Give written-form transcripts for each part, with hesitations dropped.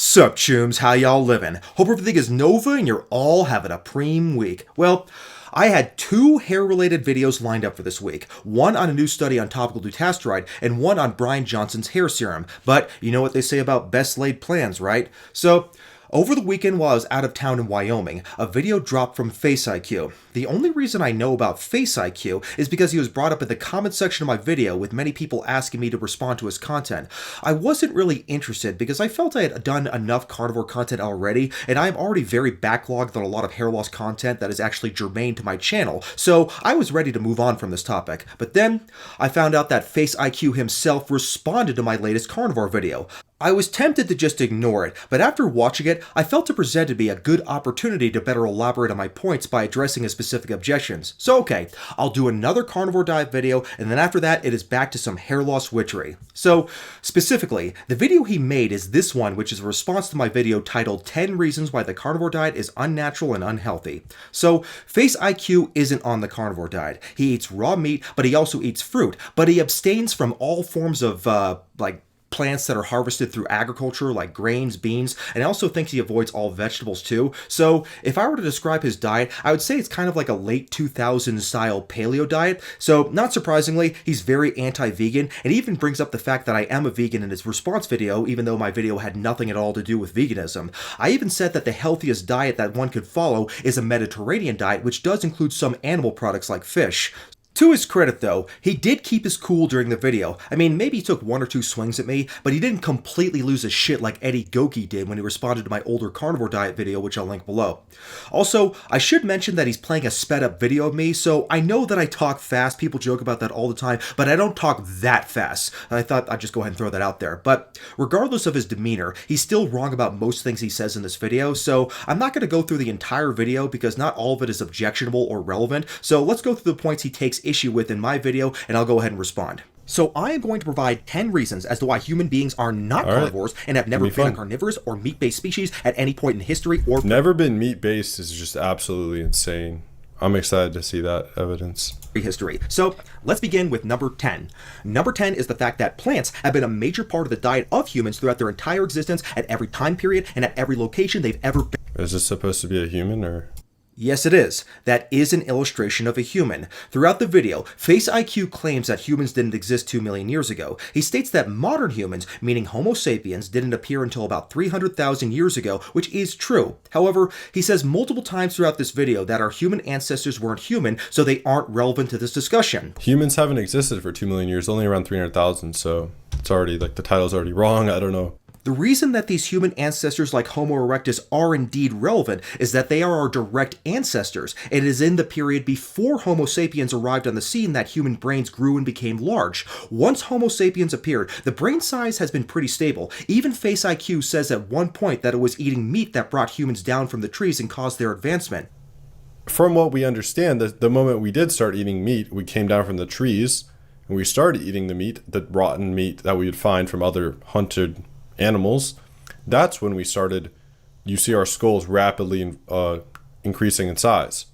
Sup, chooms, how y'all living? Hope everything is Nova and you're all having a preem week. Well, I had two hair-related videos lined up for this week. One on a new study on topical dutasteride, and one on Brian Johnson's hair serum. But you know what they say about best laid plans, right? So, over the weekend while I was out of town in Wyoming, a video dropped from FaceIQ. The only reason I know about FaceIQ is because he was brought up in the comment section of my video with many people asking me to respond to his content. I wasn't really interested because I felt I had done enough carnivore content already, and I am already very backlogged on a lot of hair loss content that is actually germane to my channel, so I was ready to move on from this topic. But then, I found out that FaceIQ himself responded to my latest carnivore video. I was tempted to just ignore it, but after watching it, I felt it presented me a good opportunity to better elaborate on my points by addressing his specific objections. So okay, I'll do another carnivore diet video, and then after that, it is back to some hair loss witchery. So, specifically, the video he made is this one, which is a response to my video titled 10 Reasons Why the Carnivore Diet is Unnatural and Unhealthy. So, FaceIQ isn't on the carnivore diet. He eats raw meat, but he also eats fruit, but he abstains from all forms of, plants that are harvested through agriculture like grains, beans, and I also think he avoids all vegetables too. So if I were to describe his diet, I would say it's kind of like a late 2000s style paleo diet. So not surprisingly, he's very anti-vegan, and he even brings up the fact that I am a vegan in his response video, even though my video had nothing at all to do with veganism. I even said that the healthiest diet that one could follow is a Mediterranean diet, which does include some animal products like fish. To his credit though, he did keep his cool during the video. I mean, maybe he took one or two swings at me, but he didn't completely lose his shit like Eddie Goki did when he responded to my older carnivore diet video, which I'll link below. Also, I should mention that he's playing a sped up video of me, so I know that I talk fast, people joke about that all the time, but I don't talk that fast. I thought I'd just go ahead and throw that out there. But regardless of his demeanor, he's still wrong about most things he says in this video, so I'm not going to go through the entire video because not all of it is objectionable or relevant, so let's go through the points he takes issue with in my video, and I'll go ahead and respond. So I am going to provide 10 reasons as to why human beings are not carnivores and have never been carnivorous or meat-based species at any point in history or... Never been meat-based is just absolutely insane. I'm excited to see that evidence. History. So let's begin with number 10. Number 10 is the fact that plants have been a major part of the diet of humans throughout their entire existence at every time period and at every location they've ever been. Is this supposed to be a human or... Yes, it is. That is an illustration of a human. Throughout the video, FaceIQ claims that humans didn't exist 2 million years ago. He states that modern humans, meaning Homo sapiens, didn't appear until about 300,000 years ago, which is true. However, he says multiple times throughout this video that our human ancestors weren't human, so they aren't relevant to this discussion. Humans haven't existed for 2 million years, only around 300,000, so it's already, like, the title's already wrong, I don't know. The reason that these human ancestors like Homo erectus are indeed relevant is that they are our direct ancestors. It is in the period before Homo sapiens arrived on the scene that human brains grew and became large. Once Homo sapiens appeared, the brain size has been pretty stable. Even FaceIQ says at one point that it was eating meat that brought humans down from the trees and caused their advancement. From what we understand, the moment we did start eating meat, we came down from the trees, and we started eating the meat, the rotten meat that we would find from other hunted animals. That's when we started, you see our skulls rapidly increasing in size.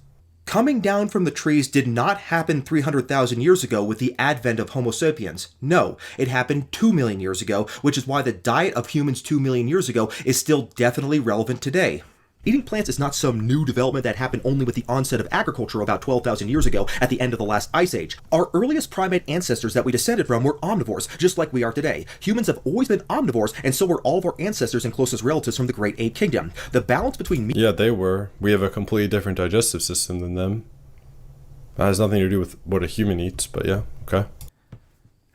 Coming down from the trees did not happen 300,000 years ago with the advent of Homo sapiens. No, it happened 2 million years ago, which is why the diet of humans 2 million years ago is still definitely relevant today. Eating plants is not some new development that happened only with the onset of agriculture about 12,000 years ago at the end of the last ice age. Our earliest primate ancestors that we descended from were omnivores, just like we are today. Humans have always been omnivores, and so were all of our ancestors and closest relatives from the Great Ape Kingdom. The balance between meat... Yeah, they were. We have a completely different digestive system than them. That has nothing to do with what a human eats, but yeah, okay.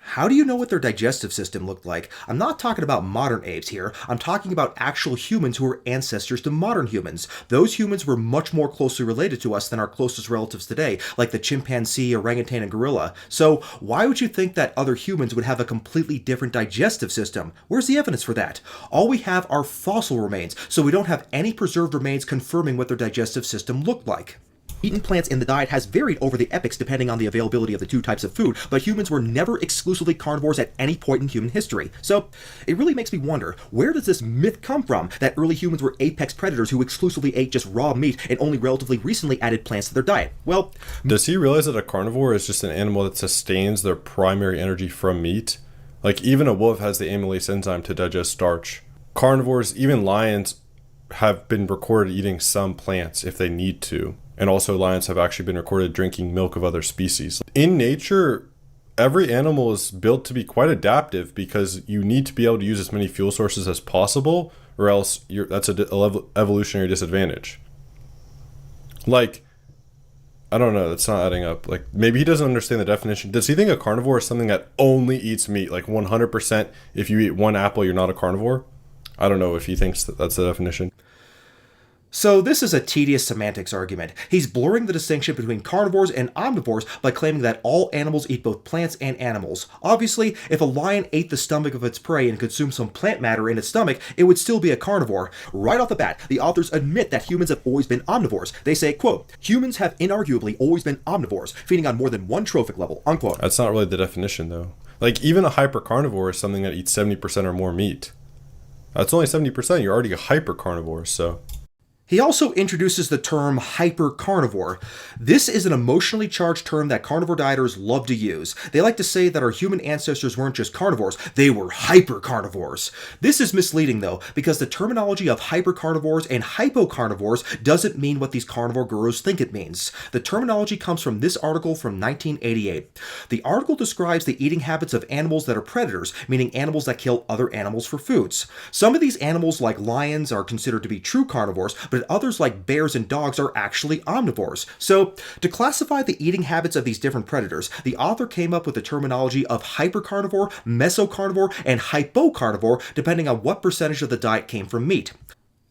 How do you know what their digestive system looked like? I'm not talking about modern apes here. I'm talking about actual humans who were ancestors to modern humans. Those humans were much more closely related to us than our closest relatives today, like the chimpanzee, orangutan, and gorilla. So why would you think that other humans would have a completely different digestive system? Where's the evidence for that? All we have are fossil remains, so we don't have any preserved remains confirming what their digestive system looked like. Eaten plants in the diet has varied over the epochs depending on the availability of the two types of food, but humans were never exclusively carnivores at any point in human history. So it really makes me wonder, where does this myth come from that early humans were apex predators who exclusively ate just raw meat and only relatively recently added plants to their diet? Well, does he realize that a carnivore is just an animal that sustains their primary energy from meat? Like, even a wolf has the amylase enzyme to digest starch. carnivores, even lions, have been recorded eating some plants if they need to. And also lions have actually been recorded drinking milk of other species. In nature, every animal is built to be quite adaptive because you need to be able to use as many fuel sources as possible, or else that's a evolutionary disadvantage. Like, I don't know, that's not adding up. Like, maybe he doesn't understand the definition. Does he think a carnivore is something that only eats meat? Like 100%, if you eat one apple, you're not a carnivore? I don't know if he thinks that that's the definition. So this is a tedious semantics argument. He's blurring the distinction between carnivores and omnivores by claiming that all animals eat both plants and animals. Obviously, if a lion ate the stomach of its prey and consumed some plant matter in its stomach, it would still be a carnivore. Right off the bat, the authors admit that humans have always been omnivores. They say, quote, humans have inarguably always been omnivores, feeding on more than one trophic level, unquote. That's not really the definition, though. Like, even a hypercarnivore is something that eats 70% or more meat. That's only 70%. You're already a hypercarnivore, so... He also introduces the term hypercarnivore. This is an emotionally charged term that carnivore dieters love to use. They like to say that our human ancestors weren't just carnivores, they were hypercarnivores. This is misleading though, because the terminology of hypercarnivores and hypocarnivores doesn't mean what these carnivore gurus think it means. The terminology comes from this article from 1988. The article describes the eating habits of animals that are predators, meaning animals that kill other animals for foods. Some of these animals, like lions, are considered to be true carnivores, but others like bears and dogs are actually omnivores. So, to classify the eating habits of these different predators, the author came up with the terminology of hypercarnivore, mesocarnivore, and hypocarnivore, depending on what percentage of the diet came from meat.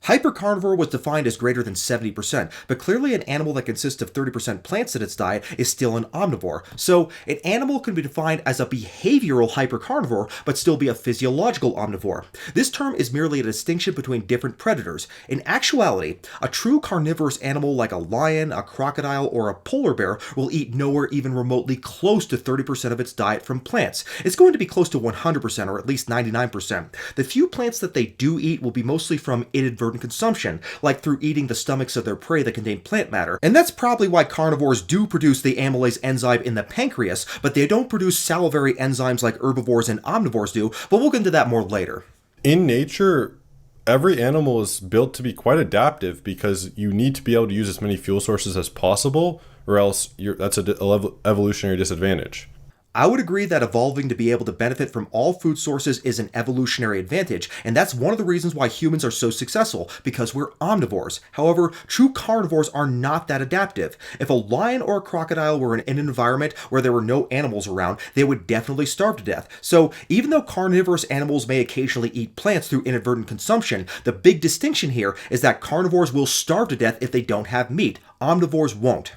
Hypercarnivore was defined as greater than 70%, but clearly an animal that consists of 30% plants in its diet is still an omnivore. So, an animal can be defined as a behavioral hypercarnivore, but still be a physiological omnivore. This term is merely a distinction between different predators. In actuality, a true carnivorous animal like a lion, a crocodile, or a polar bear will eat nowhere even remotely close to 30% of its diet from plants. It's going to be close to 100%, or at least 99%. The few plants that they do eat will be mostly from inadvertent consumption, like through eating the stomachs of their prey that contain plant matter. And that's probably why carnivores do produce the amylase enzyme in the pancreas, but they don't produce salivary enzymes like herbivores and omnivores do, but we'll get into that more later. In nature, every animal is built to be quite adaptive because you need to be able to use as many fuel sources as possible, or else that's an evolutionary disadvantage. I would agree that evolving to be able to benefit from all food sources is an evolutionary advantage, and that's one of the reasons why humans are so successful, because we're omnivores. However, true carnivores are not that adaptive. If a lion or a crocodile were in an environment where there were no animals around, they would definitely starve to death. So, even though carnivorous animals may occasionally eat plants through inadvertent consumption, the big distinction here is that carnivores will starve to death if they don't have meat. Omnivores won't.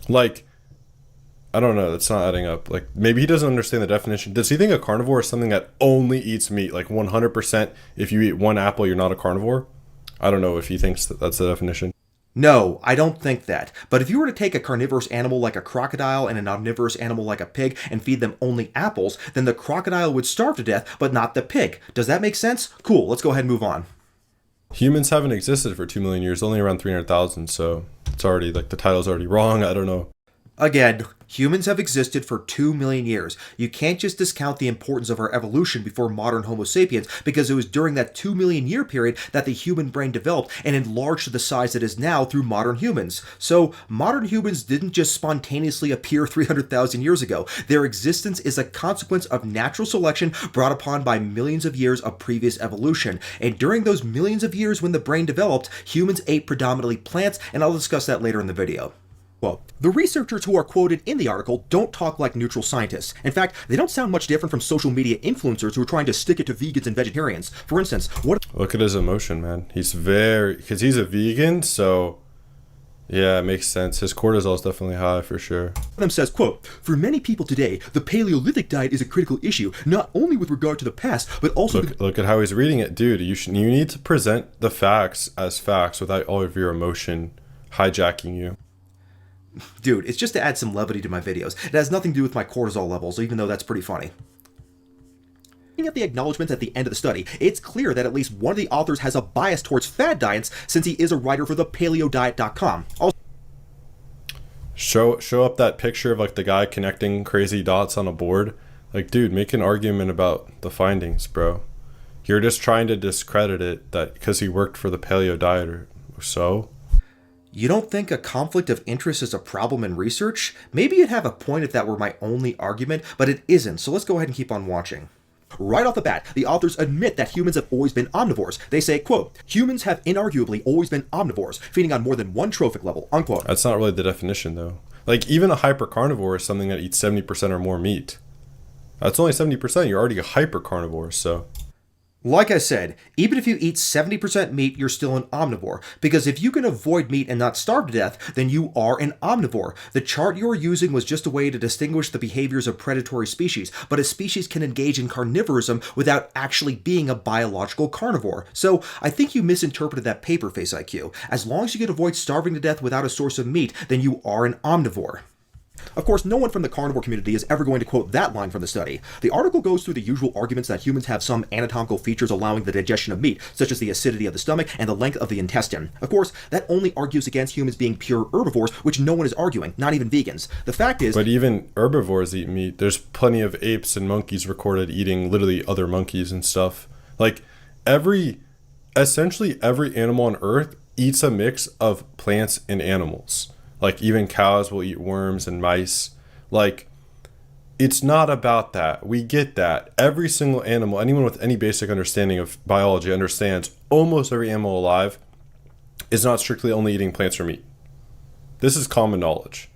Like, I don't know, that's not adding up. Like, maybe he doesn't understand the definition. Does he think a carnivore is something that only eats meat? Like 100%, if you eat one apple, you're not a carnivore? I don't know if he thinks that that's the definition. No, I don't think that. But if you were to take a carnivorous animal like a crocodile and an omnivorous animal like a pig and feed them only apples, then the crocodile would starve to death, but not the pig. Does that make sense? Cool, let's go ahead and move on. Humans haven't existed for 2 million years, only around 300,000, so it's already, like, the title's already wrong. I don't know. Again, humans have existed for 2 million years. You can't just discount the importance of our evolution before modern Homo sapiens, because it was during that 2 million year period that the human brain developed and enlarged to the size it is now through modern humans. So, modern humans didn't just spontaneously appear 300,000 years ago. Their existence is a consequence of natural selection brought upon by millions of years of previous evolution. And during those millions of years when the brain developed, humans ate predominantly plants, and I'll discuss that later in the video. Well, the researchers who are quoted in the article don't talk like neutral scientists. In fact, they don't sound much different from social media influencers who are trying to stick it to vegans and vegetarians. For instance, Look at his emotion, man. Because he's a vegan, so yeah, it makes sense. His cortisol is definitely high for sure. One of them says, quote, "For many people today, the Paleolithic diet is a critical issue, not only with regard to the past, but also..." Look at how he's reading it. Dude, you need to present the facts as facts without all of your emotion hijacking you. Dude, it's just to add some levity to my videos. It has nothing to do with my cortisol levels, even though that's pretty funny. Looking at the acknowledgments at the end of the study, it's clear that at least one of the authors has a bias towards fad diets, since he is a writer for the paleodiet.com. Also, show up that picture of, like, the guy connecting crazy dots on a board. Like, dude, make an argument about the findings, bro. You're just trying to discredit it that because he worked for the paleo diet or so. You don't think a conflict of interest is a problem in research? Maybe you'd have a point if that were my only argument, but it isn't, so let's go ahead and keep on watching. Right off the bat, the authors admit that humans have always been omnivores. They say, quote, humans have inarguably always been omnivores, feeding on more than one trophic level, unquote. That's not really the definition, though. Like, even a hypercarnivore is something that eats 70% or more meat. That's only 70%. You're already a hypercarnivore, so... Like I said, even if you eat 70% meat, you're still an omnivore, because if you can avoid meat and not starve to death, then you are an omnivore. The chart you are using was just a way to distinguish the behaviors of predatory species, but a species can engage in carnivorism without actually being a biological carnivore. So I think you misinterpreted that paper, FaceIQ. As long as you can avoid starving to death without a source of meat, then you are an omnivore. Of course, no one from the carnivore community is ever going to quote that line from the study. The article goes through the usual arguments that humans have some anatomical features allowing the digestion of meat, such as the acidity of the stomach and the length of the intestine. Of course, that only argues against humans being pure herbivores, which no one is arguing, not even vegans. The fact is... But even herbivores eat meat. There's plenty of apes and monkeys recorded eating literally other monkeys and stuff. Like, essentially every animal on Earth eats a mix of plants and animals. Like, even cows will eat worms and mice. Like, it's not about that. We get that. Every single animal, anyone with any basic understanding of biology understands almost every animal alive is not strictly only eating plants or meat. This is common knowledge.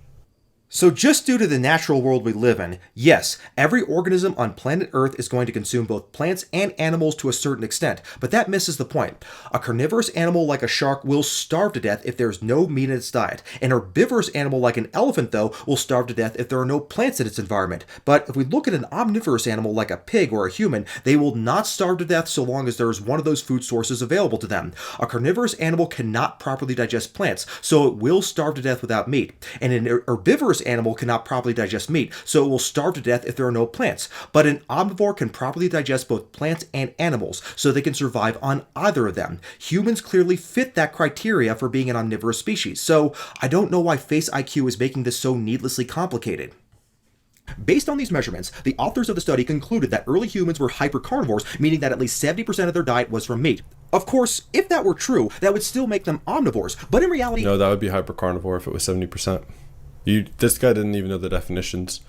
So just due to the natural world we live in, yes, every organism on planet Earth is going to consume both plants and animals to a certain extent, but that misses the point. A carnivorous animal like a shark will starve to death if there's no meat in its diet. An herbivorous animal like an elephant, though, will starve to death if there are no plants in its environment. But if we look at an omnivorous animal like a pig or a human, they will not starve to death so long as there is one of those food sources available to them. A carnivorous animal cannot properly digest plants, so it will starve to death without meat. And an herbivorous animal cannot properly digest meat, so it will starve to death if there are no plants. But an omnivore can properly digest both plants and animals, so they can survive on either of them. Humans clearly fit that criteria for being an omnivorous species, so I don't know why FaceIQ is making this so needlessly complicated. Based on these measurements, the authors of the study concluded that early humans were hypercarnivores, meaning that at least 70% of their diet was from meat. Of course, if that were true, that would still make them omnivores, but in reality... No, that would be hypercarnivore if it was 70%. This guy didn't even know the definitions.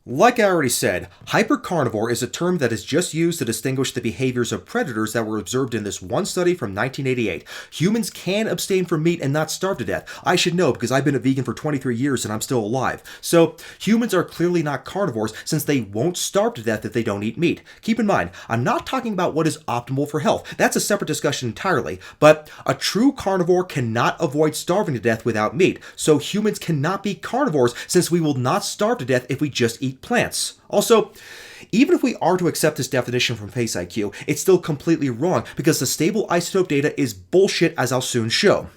Like I already said, hypercarnivore is a term that is just used to distinguish the behaviors of predators that were observed in this one study from 1988. Humans can abstain from meat and not starve to death. I should know because I've been a vegan for 23 years and I'm still alive. So, humans are clearly not carnivores since they won't starve to death if they don't eat meat. Keep in mind, I'm not talking about what is optimal for health. That's a separate discussion entirely. But a true carnivore cannot avoid starving to death without meat. So humans cannot be carnivores since we will not starve to death if we just eat plants. Also, even if we are to accept this definition from FaceIQ, it's still completely wrong because the stable isotope data is bullshit, as I'll soon show.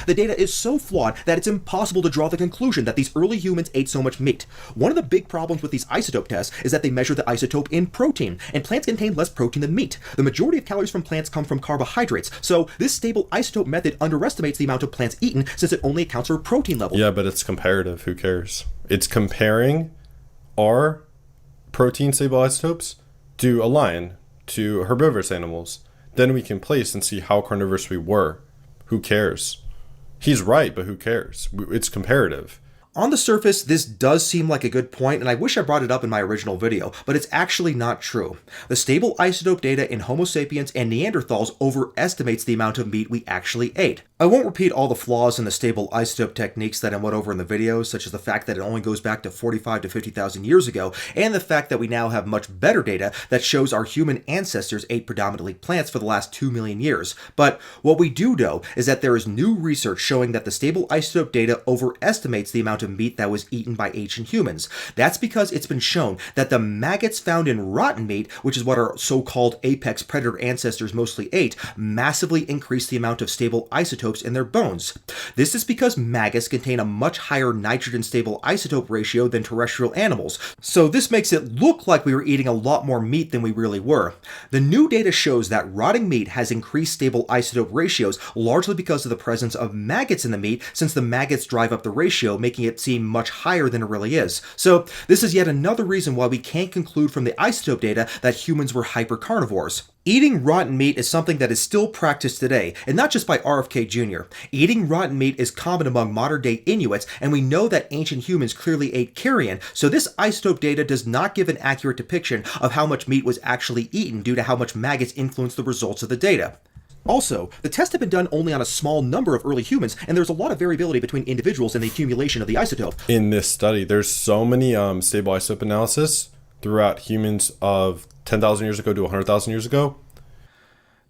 The data is so flawed that it's impossible to draw the conclusion that these early humans ate so much meat. One of the big problems with these isotope tests is that they measure the isotope in protein, and plants contain less protein than meat. The majority of calories from plants come from carbohydrates, so this stable isotope method underestimates the amount of plants eaten since it only accounts for protein levels. Yeah, but it's comparative. Who cares? It's comparing our protein stable isotopes to Alleyne, to herbivorous animals. Then we can place and see how carnivorous we were. Who cares? He's right, but who cares? It's comparative. On the surface, this does seem like a good point, and I wish I brought it up in my original video, but it's actually not true. The stable isotope data in Homo sapiens and Neanderthals overestimates the amount of meat we actually ate. I won't repeat all the flaws in the stable isotope techniques that I went over in the video, such as the fact that it only goes back to 45 to 50,000 years ago, and the fact that we now have much better data that shows our human ancestors ate predominantly plants for the last 2 million years. But what we do know is that there is new research showing that the stable isotope data overestimates the amount of meat that was eaten by ancient humans. That's because it's been shown that the maggots found in rotten meat, which is what our so-called apex predator ancestors mostly ate, massively increased the amount of stable isotopes in their bones. This is because maggots contain a much higher nitrogen stable isotope ratio than terrestrial animals, so this makes it look like we were eating a lot more meat than we really were. The new data shows that rotting meat has increased stable isotope ratios largely because of the presence of maggots in the meat, since the maggots drive up the ratio, making it it seem much higher than it really is. So this is yet another reason why we can't conclude from the isotope data that humans were hypercarnivores. Eating rotten meat is something that is still practiced today, and not just by RFK Jr. Eating rotten meat is common among modern-day Inuits, and we know that ancient humans clearly ate carrion, so this isotope data does not give an accurate depiction of how much meat was actually eaten due to how much maggots influence the results of the data. Also, the tests have been done only on a small number of early humans, and there's a lot of variability between individuals in the accumulation of the isotope. In this study, there's so many stable isotope analysis throughout humans of 10,000 years ago to 100,000 years ago.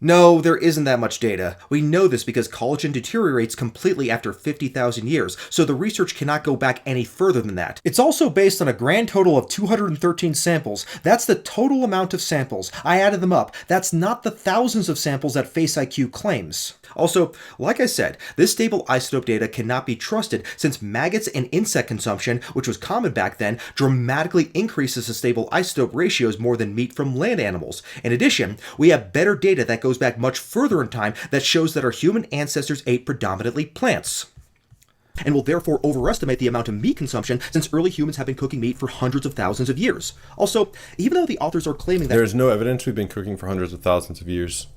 No, there isn't that much data. We know this because collagen deteriorates completely after 50,000 years, so the research cannot go back any further than that. It's also based on a grand total of 213 samples. That's the total amount of samples. I added them up. That's not the thousands of samples that FaceIQ claims. Also, like I said, this stable isotope data cannot be trusted since maggots and insect consumption, which was common back then, dramatically increases the stable isotope ratios more than meat from land animals. In addition, we have better data that goes back much further in time that shows that our human ancestors ate predominantly plants, and will therefore overestimate the amount of meat consumption since early humans have been cooking meat for hundreds of thousands of years. Also, even though the authors are claiming that there's no evidence we've been cooking for hundreds of thousands of years.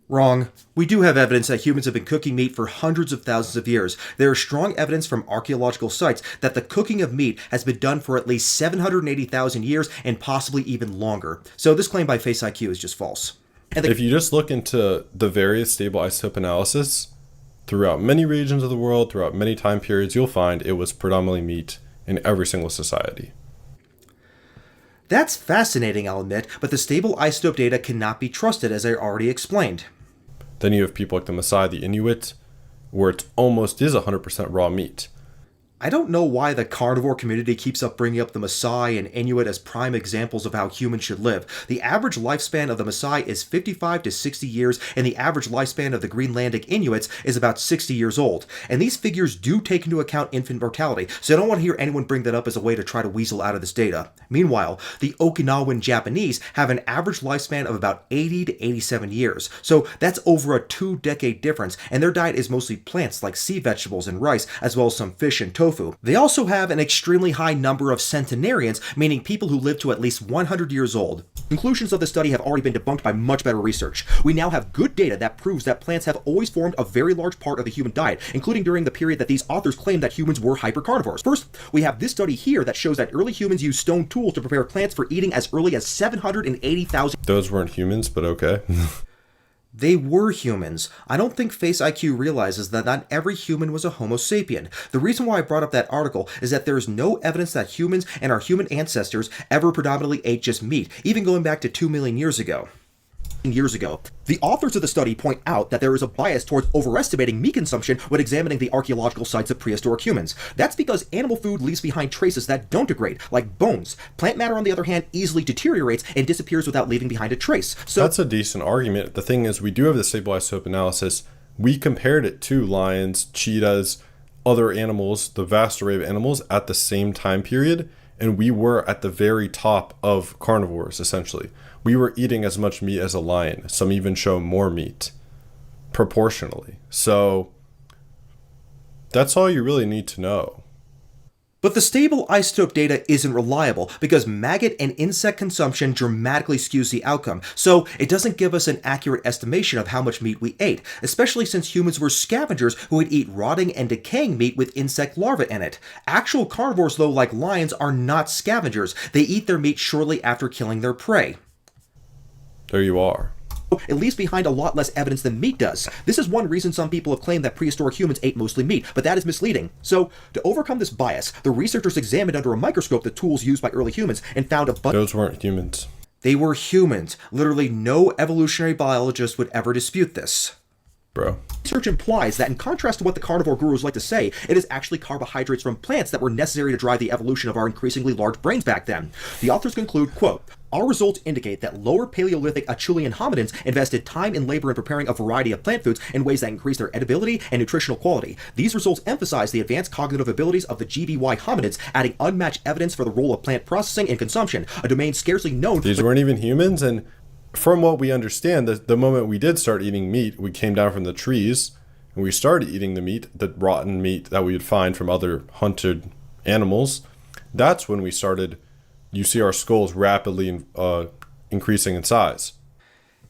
Wrong. We do have evidence that humans have been cooking meat for hundreds of thousands of years. There is strong evidence from archaeological sites that the cooking of meat has been done for at least 780,000 years and possibly even longer. So this claim by FaceIQ is just false. And if you just look into the various stable isotope analysis throughout many regions of the world, throughout many time periods, you'll find it was predominantly meat in every single society. That's fascinating, I'll admit, but the stable isotope data cannot be trusted, as I already explained. Then you have people like the Maasai, the Inuit, where it almost is 100% raw meat. I don't know why the carnivore community keeps up bringing up the Maasai and Inuit as prime examples of how humans should live. The average lifespan of the Maasai is 55 to 60 years, and the average lifespan of the Greenlandic Inuits is about 60 years old. And these figures do take into account infant mortality, so I don't want to hear anyone bring that up as a way to try to weasel out of this data. Meanwhile, the Okinawan Japanese have an average lifespan of about 80 to 87 years, so that's over a 2-decade difference, and their diet is mostly plants like sea vegetables and rice, as well as some fish and tofu. They also have an extremely high number of centenarians, meaning people who live to at least 100 years old. Conclusions of the study have already been debunked by much better research. We now have good data that proves that plants have always formed a very large part of the human diet, including during the period that these authors claim that humans were hypercarnivores. First, we have this study here that shows that early humans used stone tools to prepare plants for eating as early as 780,000. Those weren't humans, but okay. They were humans. I don't think FaceIQ realizes that not every human was a Homo sapien. The reason why I brought up that article is that there is no evidence that humans and our human ancestors ever predominantly ate just meat, even going back to 2 million years ago. The authors of the study point out that there is a bias towards overestimating meat consumption when examining the archaeological sites of prehistoric humans. That's because animal food leaves behind traces that don't degrade, like bones. Plant matter, on the other hand, easily deteriorates and disappears without leaving behind a trace. So that's a decent argument. The thing is, we do have the stable isotope analysis. We compared it to lions, cheetahs, other animals, the vast array of animals at the same time period, and we were at the very top of carnivores, essentially. We were eating as much meat as a lion. Some even show more meat, proportionally. So that's all you really need to know. But the stable isotope data isn't reliable because maggot and insect consumption dramatically skews the outcome, so it doesn't give us an accurate estimation of how much meat we ate, especially since humans were scavengers who would eat rotting and decaying meat with insect larvae in it. Actual carnivores, though, like lions, are not scavengers. They eat their meat shortly after killing their prey. There you are. It leaves behind a lot less evidence than meat does. This is one reason some people have claimed that prehistoric humans ate mostly meat, but that is misleading. So, to overcome this bias, the researchers examined under a microscope the tools used by early humans and found a bunch. Those weren't humans. They were humans. Literally no evolutionary biologist would ever dispute this. Bro. Research implies that in contrast to what the carnivore gurus like to say, it is actually carbohydrates from plants that were necessary to drive the evolution of our increasingly large brains back then. The authors conclude, quote, "Our results indicate that lower Paleolithic Acheulean hominins invested time and labor in preparing a variety of plant foods in ways that increase their edibility and nutritional quality. These results emphasize the advanced cognitive abilities of the GBY hominids, adding unmatched evidence for the role of plant processing and consumption, a domain scarcely known." These weren't even humans, and from what we understand, the moment we did start eating meat, we came down from the trees, and we started eating the meat, the rotten meat that we would find from other hunted animals, that's when we started, you see our skulls rapidly increasing in size.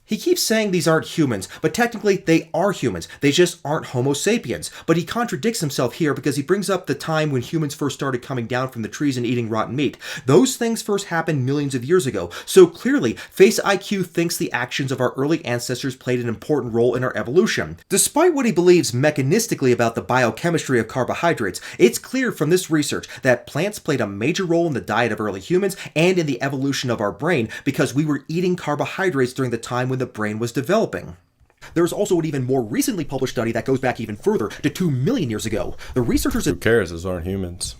He keeps saying these aren't humans, but technically they are humans. They just aren't Homo sapiens. But he contradicts himself here because he brings up the time when humans first started coming down from the trees and eating rotten meat. Those things first happened millions of years ago. So clearly, FaceIQ thinks the actions of our early ancestors played an important role in our evolution. Despite what he believes mechanistically about the biochemistry of carbohydrates, it's clear from this research that plants played a major role in the diet of early humans and in the evolution of our brain because we were eating carbohydrates during the time when the brain was developing. There's also an even more recently published study that goes back even further to 2 million years ago. The researchers... Who cares? Those aren't humans.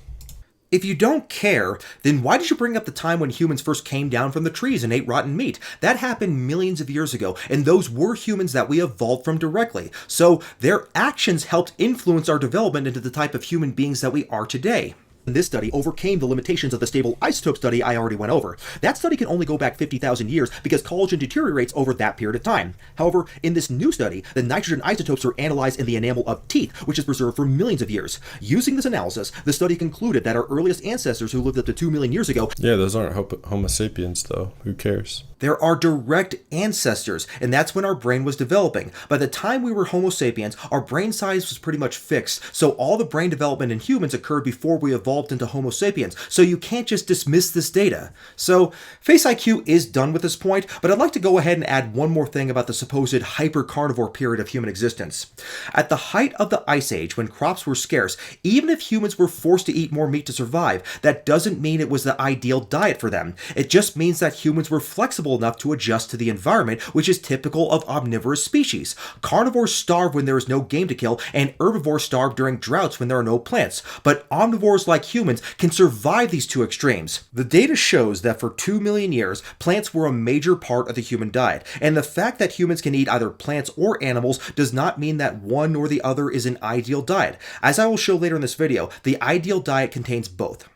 If you don't care, then why did you bring up the time when humans first came down from the trees and ate rotten meat? That happened millions of years ago, and those were humans that we evolved from directly. So their actions helped influence our development into the type of human beings that we are today. This study overcame the limitations of the stable isotope study I already went over. That study can only go back 50,000 years because collagen deteriorates over that period of time. However, in this new study, the nitrogen isotopes are analyzed in the enamel of teeth, which is preserved for millions of years. Using this analysis, the study concluded that our earliest ancestors who lived up to 2 million years ago... Yeah, those aren't Homo sapiens, though. Who cares? They're our direct ancestors, and that's when our brain was developing. By the time we were Homo sapiens, our brain size was pretty much fixed, so all the brain development in humans occurred before we evolved into Homo sapiens, so you can't just dismiss this data. So, FaceIQ is done with this point, but I'd like to go ahead and add one more thing about the supposed hyper-carnivore period of human existence. At the height of the Ice Age, when crops were scarce, even if humans were forced to eat more meat to survive, that doesn't mean it was the ideal diet for them. It just means that humans were flexible enough to adjust to the environment, which is typical of omnivorous species. Carnivores starve when there is no game to kill, and herbivores starve during droughts when there are no plants. But omnivores like humans can survive these two extremes. The data shows that for 2 million years, plants were a major part of the human diet, and the fact that humans can eat either plants or animals does not mean that one or the other is an ideal diet. As I will show later in this video, the ideal diet contains both.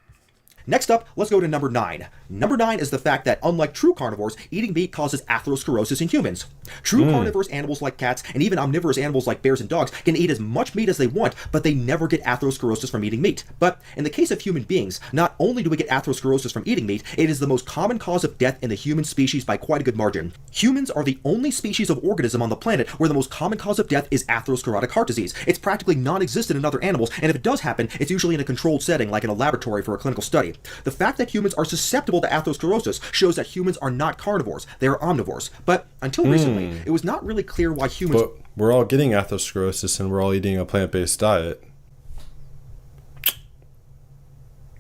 Next up, let's go to number 9. Number 9 is the fact that, unlike true carnivores, eating meat causes atherosclerosis in humans. True carnivorous animals like cats, and even omnivorous animals like bears and dogs, can eat as much meat as they want, but they never get atherosclerosis from eating meat. But in the case of human beings, not only do we get atherosclerosis from eating meat, it is the most common cause of death in the human species by quite a good margin. Humans are the only species of organism on the planet where the most common cause of death is atherosclerotic heart disease. It's practically non-existent in other animals, and if it does happen, it's usually in a controlled setting, like in a laboratory for a clinical study. The fact that humans are susceptible to atherosclerosis shows that humans are not carnivores, they are omnivores. But until recently, it was not really clear why humans... But we're all getting atherosclerosis and we're all eating a plant-based diet.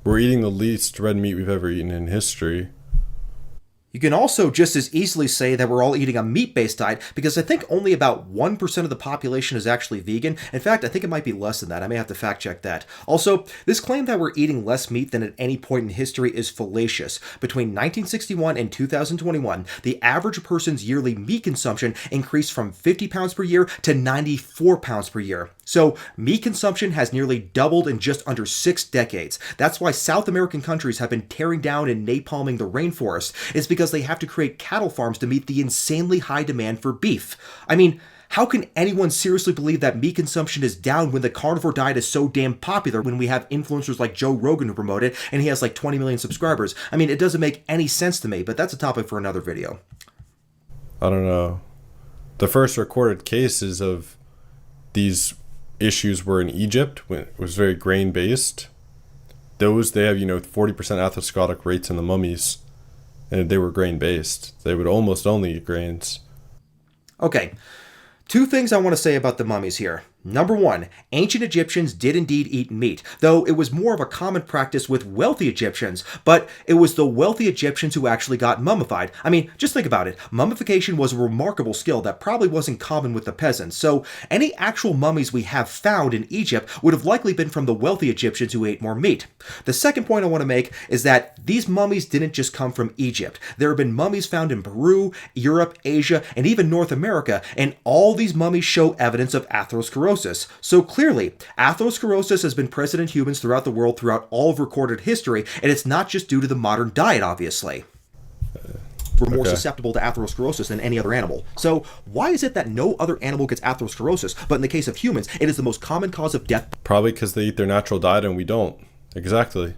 We're eating the least red meat we've ever eaten in history. You can also just as easily say that we're all eating a meat-based diet because I think only about 1% of the population is actually vegan. In fact, I think it might be less than that. I may have to fact check that. Also, this claim that we're eating less meat than at any point in history is fallacious. Between 1961 and 2021, the average person's yearly meat consumption increased from 50 pounds per year to 94 pounds per year. So, meat consumption has nearly doubled in just under 6 decades. That's why South American countries have been tearing down and napalming the rainforest. It's because they have to create cattle farms to meet the insanely high demand for beef. I mean, how can anyone seriously believe that meat consumption is down when the carnivore diet is so damn popular when we have influencers like Joe Rogan who promote it and he has like 20 million subscribers? I mean, it doesn't make any sense to me, but that's a topic for another video. I don't know. The first recorded cases of these issues were in Egypt when it was very grain-based. They have, 40% atherosclerotic rates in the mummies, and they were grain-based. They would almost only eat grains. Okay, 2 things I want to say about the mummies here. Number 1, ancient Egyptians did indeed eat meat, though it was more of a common practice with wealthy Egyptians, but it was the wealthy Egyptians who actually got mummified. I mean, just think about it. Mummification was a remarkable skill that probably wasn't common with the peasants, so any actual mummies we have found in Egypt would have likely been from the wealthy Egyptians who ate more meat. The second point I want to make is that these mummies didn't just come from Egypt. There have been mummies found in Peru, Europe, Asia, and even North America, and all these mummies show evidence of atherosclerosis. So clearly, atherosclerosis has been present in humans throughout the world throughout all of recorded history, and it's not just due to the modern diet, obviously. We're more susceptible to atherosclerosis than any other animal. So why is it that no other animal gets atherosclerosis, but in the case of humans, it is the most common cause of death? Probably because they eat their natural diet and we don't. Exactly.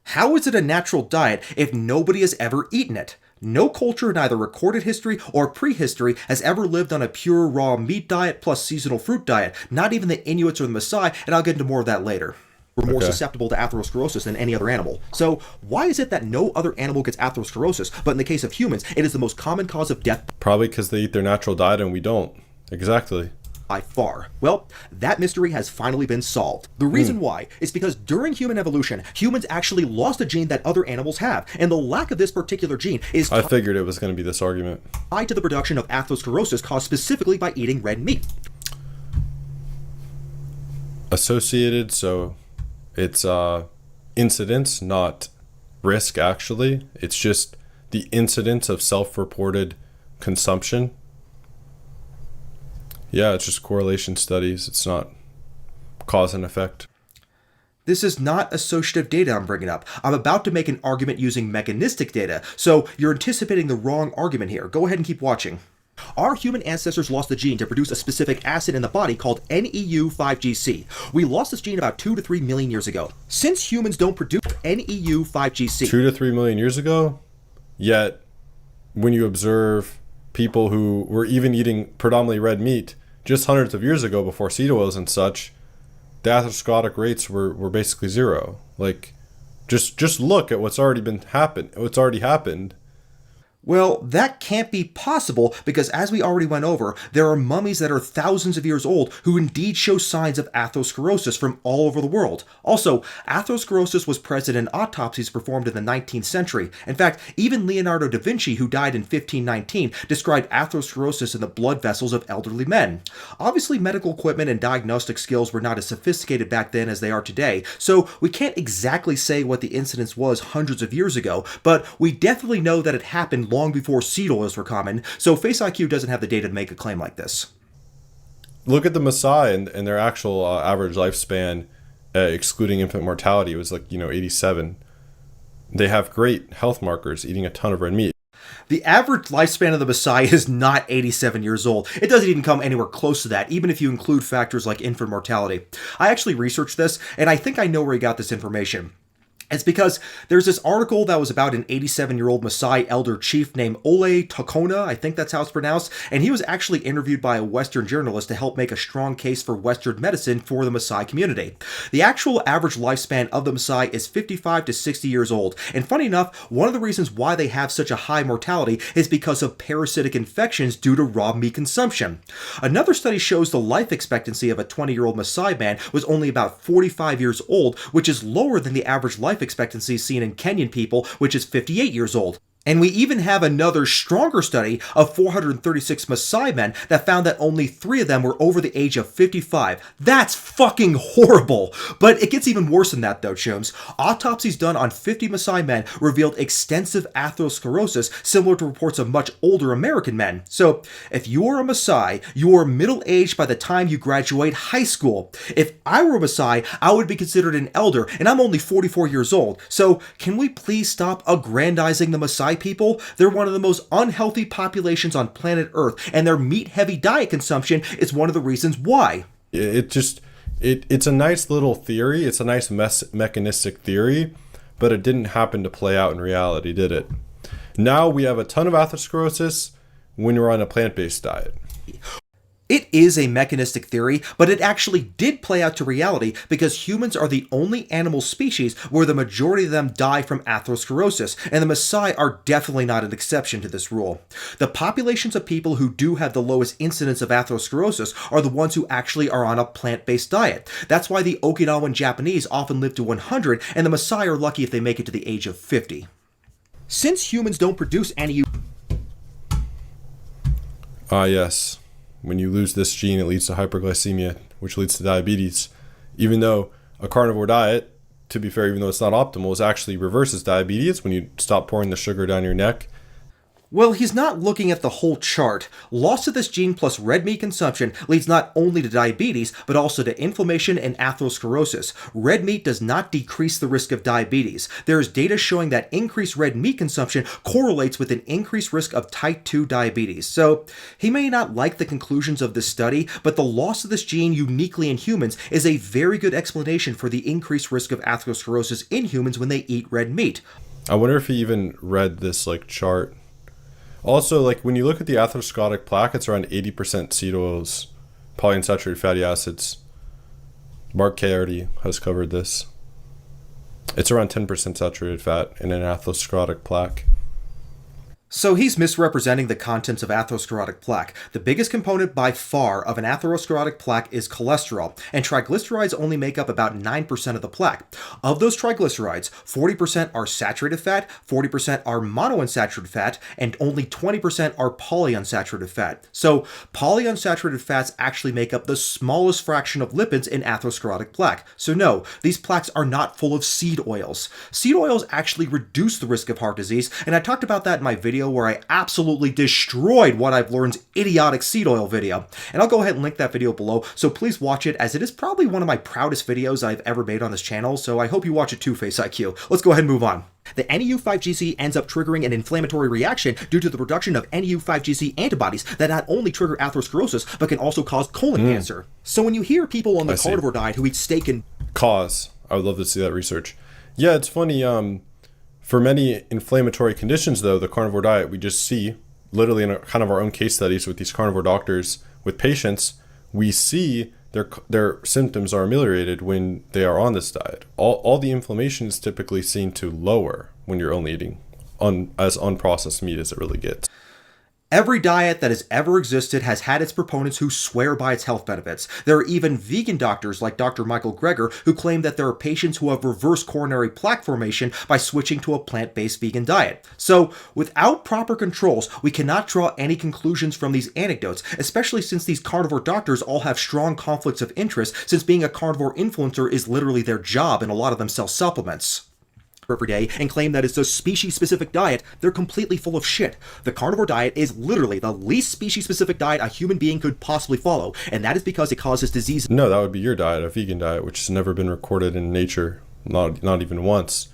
How is it a natural diet if nobody has ever eaten it? No culture in either recorded history or prehistory has ever lived on a pure raw meat diet plus seasonal fruit diet, not even the Inuits or the Maasai, and I'll get into more of that later. We're more susceptible to atherosclerosis than any other animal. So why is it that no other animal gets atherosclerosis, but in the case of humans, it is the most common cause of death? Probably because they eat their natural diet and we don't. Exactly. By far. Well, that mystery has finally been solved. The reason why is because during human evolution, humans actually lost a gene that other animals have, and the lack of this particular gene is I figured it was going to be this argument. tied to the production of atherosclerosis caused specifically by eating red meat. Associated, so it's incidence, not risk actually. It's just the incidence of self-reported consumption. Yeah, it's just correlation studies. It's not cause and effect. This is not associative data I'm bringing up. I'm about to make an argument using mechanistic data, so you're anticipating the wrong argument here. Go ahead and keep watching. Our human ancestors lost the gene to produce a specific acid in the body called NEU5GC. We lost this gene about 2 to 3 million years ago. Since humans don't produce NEU5GC... 2 to 3 million years ago? Yet, when you observe people who were even eating predominantly red meat just hundreds of years ago before seed oils and such, the atherosclerotic rates were basically zero. Like, just look at what's already happened. Well, that can't be possible because, as we already went over, there are mummies that are thousands of years old who indeed show signs of atherosclerosis from all over the world. Also, atherosclerosis was present in autopsies performed in the 19th century. In fact, even Leonardo da Vinci, who died in 1519, described atherosclerosis in the blood vessels of elderly men. Obviously, medical equipment and diagnostic skills were not as sophisticated back then as they are today, so we can't exactly say what the incidence was hundreds of years ago, but we definitely know that it happened long before seed oils were common, so FaceIQ doesn't have the data to make a claim like this. Look at the Maasai and their actual average lifespan, excluding infant mortality, was 87. They have great health markers, eating a ton of red meat. The average lifespan of the Maasai is not 87 years old. It doesn't even come anywhere close to that, even if you include factors like infant mortality. I actually researched this, and I think I know where he got this information. It's because there's this article that was about an 87-year-old Maasai elder chief named Ole Tokona, I think that's how it's pronounced, and he was actually interviewed by a Western journalist to help make a strong case for Western medicine for the Maasai community. The actual average lifespan of the Maasai is 55 to 60 years old, and funny enough, one of the reasons why they have such a high mortality is because of parasitic infections due to raw meat consumption. Another study shows the life expectancy of a 20-year-old Maasai man was only about 45 years old, which is lower than the average life expectancy seen in Kenyan people, which is 58 years old. And we even have another stronger study of 436 Maasai men that found that only 3 of them were over the age of 55. That's fucking horrible! But it gets even worse than that though, chums. Autopsies done on 50 Maasai men revealed extensive atherosclerosis similar to reports of much older American men. So, if you are a Maasai, you are middle-aged by the time you graduate high school. If I were a Maasai, I would be considered an elder, and I'm only 44 years old. So, can we please stop aggrandizing the Maasai people? They're one of the most unhealthy populations on planet Earth, and their meat-heavy diet consumption is one of the reasons why. It's a nice little theory. It's a nice mechanistic theory, but it didn't happen to play out in reality, did it? Now we have a ton of atherosclerosis when you're on a plant-based diet. It is a mechanistic theory, but it actually did play out to reality because humans are the only animal species where the majority of them die from atherosclerosis, and the Maasai are definitely not an exception to this rule. The populations of people who do have the lowest incidence of atherosclerosis are the ones who actually are on a plant-based diet. That's why the Okinawan Japanese often live to 100, and the Maasai are lucky if they make it to the age of 50. Since humans don't produce any... Yes. When you lose this gene, it leads to hyperglycemia, which leads to diabetes. Even though a carnivore diet, to be fair, even though it's not optimal, it actually reverses diabetes when you stop pouring the sugar down your neck. Well, he's not looking at the whole chart. Loss of this gene plus red meat consumption leads not only to diabetes, but also to inflammation and atherosclerosis. Red meat does not decrease the risk of diabetes. There is data showing that increased red meat consumption correlates with an increased risk of type 2 diabetes. So, he may not like the conclusions of this study, but the loss of this gene uniquely in humans is a very good explanation for the increased risk of atherosclerosis in humans when they eat red meat. I wonder if he even read this chart. Also, when you look at the atherosclerotic plaque, it's around 80% seed oils, polyunsaturated fatty acids. Mark K has covered this. It's around 10% saturated fat in an atherosclerotic plaque. So he's misrepresenting the contents of atherosclerotic plaque. The biggest component by far of an atherosclerotic plaque is cholesterol, and triglycerides only make up about 9% of the plaque. Of those triglycerides, 40% are saturated fat, 40% are monounsaturated fat, and only 20% are polyunsaturated fat. So polyunsaturated fats actually make up the smallest fraction of lipids in atherosclerotic plaque. So no, these plaques are not full of seed oils. Seed oils actually reduce the risk of heart disease, and I talked about that in my video where I absolutely destroyed What I've Learned's idiotic seed oil video. And I'll go ahead and link that video below, so please watch it, as it is probably one of my proudest videos I've ever made on this channel, so I hope you watch it too, FaceIQ. Let's go ahead and move on. The NEU5GC ends up triggering an inflammatory reaction due to the production of NEU5GC antibodies that not only trigger atherosclerosis, but can also cause colon cancer. So when you hear people on the carnivore diet who eat steak and... I would love to see that research. Yeah, it's funny, for many inflammatory conditions, though, the carnivore diet, we just see, literally in kind of our own case studies with these carnivore doctors, with patients, we see their symptoms are ameliorated when they are on this diet. All the inflammation is typically seen to lower when you're only eating as unprocessed meat as it really gets. Every diet that has ever existed has had its proponents who swear by its health benefits. There are even vegan doctors like Dr. Michael Greger who claim that there are patients who have reversed coronary plaque formation by switching to a plant-based vegan diet. So, without proper controls, we cannot draw any conclusions from these anecdotes, especially since these carnivore doctors all have strong conflicts of interest, since being a carnivore influencer is literally their job and a lot of them sell supplements every day and claim that it's a species-specific diet. They're completely full of shit. The carnivore diet is literally the least species-specific diet a human being could possibly follow, and that is because it causes disease. No, that would be your diet, a vegan diet, which has never been recorded in nature, not even once.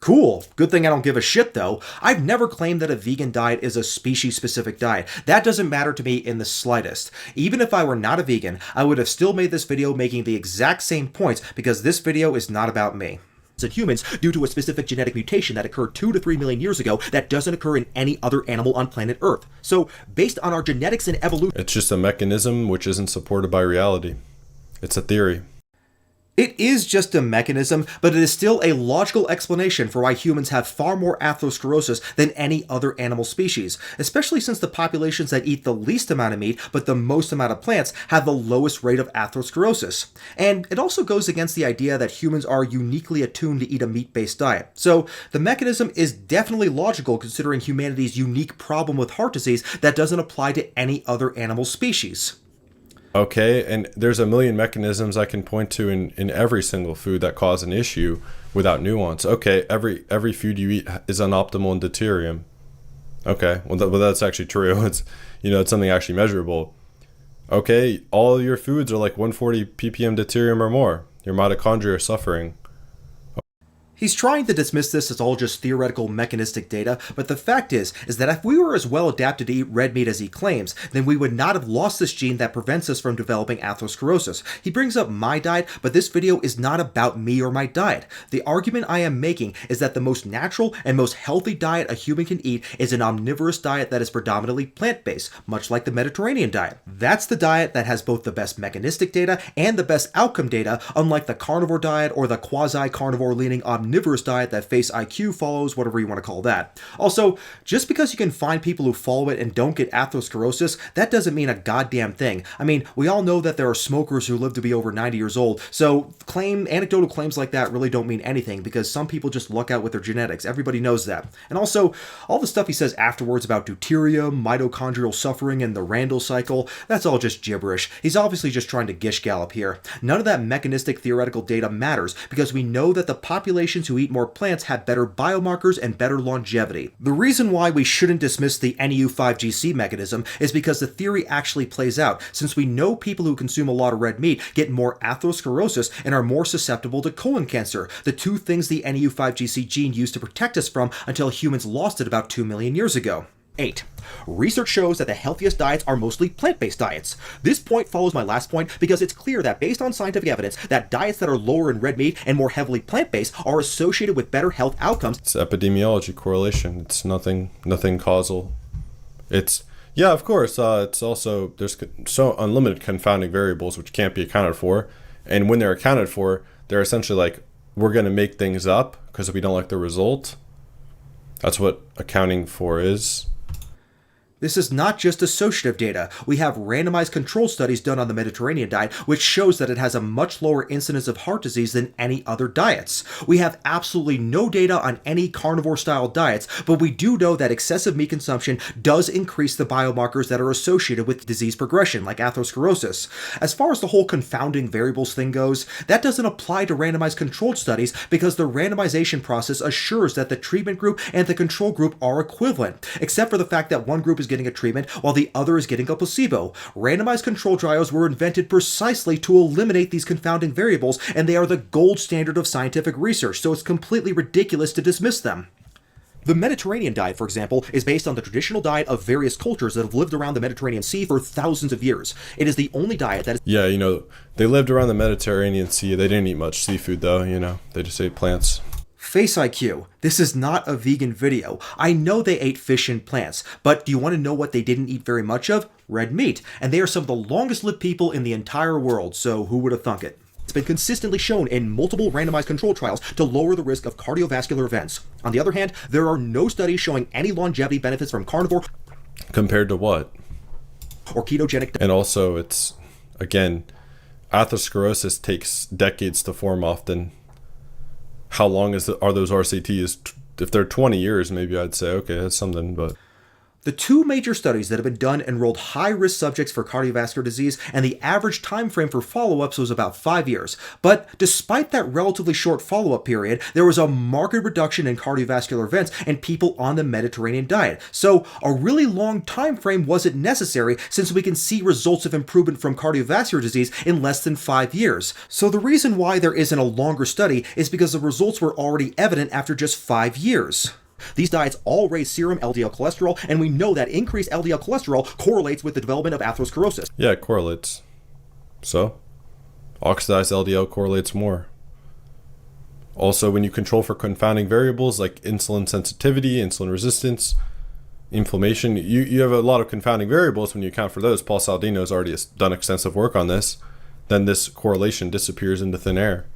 Cool. Good thing I don't give a shit, though. I've never claimed that a vegan diet is a species-specific diet. That doesn't matter to me in the slightest. Even if I were not a vegan, I would have still made this video making the exact same points, because this video is not about me. In humans due to a specific genetic mutation that occurred 2 to 3 million years ago that doesn't occur in any other animal on planet Earth. So, based on our genetics and evolution... It's just a mechanism which isn't supported by reality. It's a theory. It is just a mechanism, but it is still a logical explanation for why humans have far more atherosclerosis than any other animal species, especially since the populations that eat the least amount of meat but the most amount of plants have the lowest rate of atherosclerosis. And it also goes against the idea that humans are uniquely attuned to eat a meat-based diet. So the mechanism is definitely logical considering humanity's unique problem with heart disease that doesn't apply to any other animal species. Okay, and there's a million mechanisms I can point to in every single food that cause an issue without nuance. Okay, every food you eat is unoptimal in deuterium. Okay, well that's actually true. It's it's something actually measurable. Okay, all your foods are like 140 ppm deuterium or more. Your mitochondria are suffering. He's trying to dismiss this as all just theoretical mechanistic data, but the fact is that if we were as well adapted to eat red meat as he claims, then we would not have lost this gene that prevents us from developing atherosclerosis. He brings up my diet, but this video is not about me or my diet. The argument I am making is that the most natural and most healthy diet a human can eat is an omnivorous diet that is predominantly plant-based, much like the Mediterranean diet. That's the diet that has both the best mechanistic data and the best outcome data, unlike the carnivore diet or the quasi-carnivore leaning omnivorous diet that FaceIQ follows, whatever you want to call that. Also, just because you can find people who follow it and don't get atherosclerosis, that doesn't mean a goddamn thing. I mean, we all know that there are smokers who live to be over 90 years old, so anecdotal claims like that really don't mean anything because some people just luck out with their genetics. Everybody knows that. And also, all the stuff he says afterwards about deuterium, mitochondrial suffering, and the Randall cycle, that's all just gibberish. He's obviously just trying to gish gallop here. None of that mechanistic theoretical data matters because we know that the population patients who eat more plants have better biomarkers and better longevity. The reason why we shouldn't dismiss the NEU5GC mechanism is because the theory actually plays out, since we know people who consume a lot of red meat get more atherosclerosis and are more susceptible to colon cancer, the two things the NEU5GC gene used to protect us from until humans lost it about 2 million years ago. 8. Research shows that the healthiest diets are mostly plant-based diets. This point follows my last point because it's clear that based on scientific evidence that diets that are lower in red meat and more heavily plant-based are associated with better health outcomes. It's epidemiology correlation. It's nothing causal. It's, yeah, of course, it's also, there's so unlimited confounding variables which can't be accounted for. And when they're accounted for, they're essentially like, we're going to make things up because we don't like the result. That's what accounting for is. This is not just associative data. We have randomized control studies done on the Mediterranean diet, which shows that it has a much lower incidence of heart disease than any other diets. We have absolutely no data on any carnivore-style diets, but we do know that excessive meat consumption does increase the biomarkers that are associated with disease progression, like atherosclerosis. As far as the whole confounding variables thing goes, that doesn't apply to randomized controlled studies because the randomization process assures that the treatment group and the control group are equivalent, except for the fact that one group is getting a treatment while the other is getting a placebo. Randomized control trials were invented precisely to eliminate these confounding variables, and they are the gold standard of scientific research, so it's completely ridiculous to dismiss them. The Mediterranean diet, for example, is based on the traditional diet of various cultures that have lived around the Mediterranean Sea for thousands of years. It is the only diet that is... Yeah, they lived around the Mediterranean Sea. They didn't eat much seafood, though, They just ate plants. FaceIQ, this is not a vegan video. I know they ate fish and plants, but do you want to know what they didn't eat very much of? Red meat. And they are some of the longest lived people in the entire world, so who would have thunk it? It's been consistently shown in multiple randomized control trials to lower the risk of cardiovascular events. On the other hand, there are no studies showing any longevity benefits from carnivore. Compared to what? Or ketogenic. And also, it's, again, atherosclerosis takes decades to form often. How long are those RCTs? If they're 20 years, maybe I'd say, okay, that's something, but... The two major studies that have been done enrolled high-risk subjects for cardiovascular disease, and the average time frame for follow-ups was about 5 years. But despite that relatively short follow-up period, there was a marked reduction in cardiovascular events in people on the Mediterranean diet. So a really long time frame wasn't necessary, since we can see results of improvement from cardiovascular disease in less than 5 years. So the reason why there isn't a longer study is because the results were already evident after just 5 years. These diets all raise serum LDL cholesterol, and we know that increased LDL cholesterol correlates with the development of atherosclerosis. Yeah, it correlates. So, oxidized LDL correlates more. Also, when you control for confounding variables like insulin sensitivity, insulin resistance, inflammation, you have a lot of confounding variables. When you account for those, Paul Saladino has already done extensive work on this, then this correlation disappears into thin air.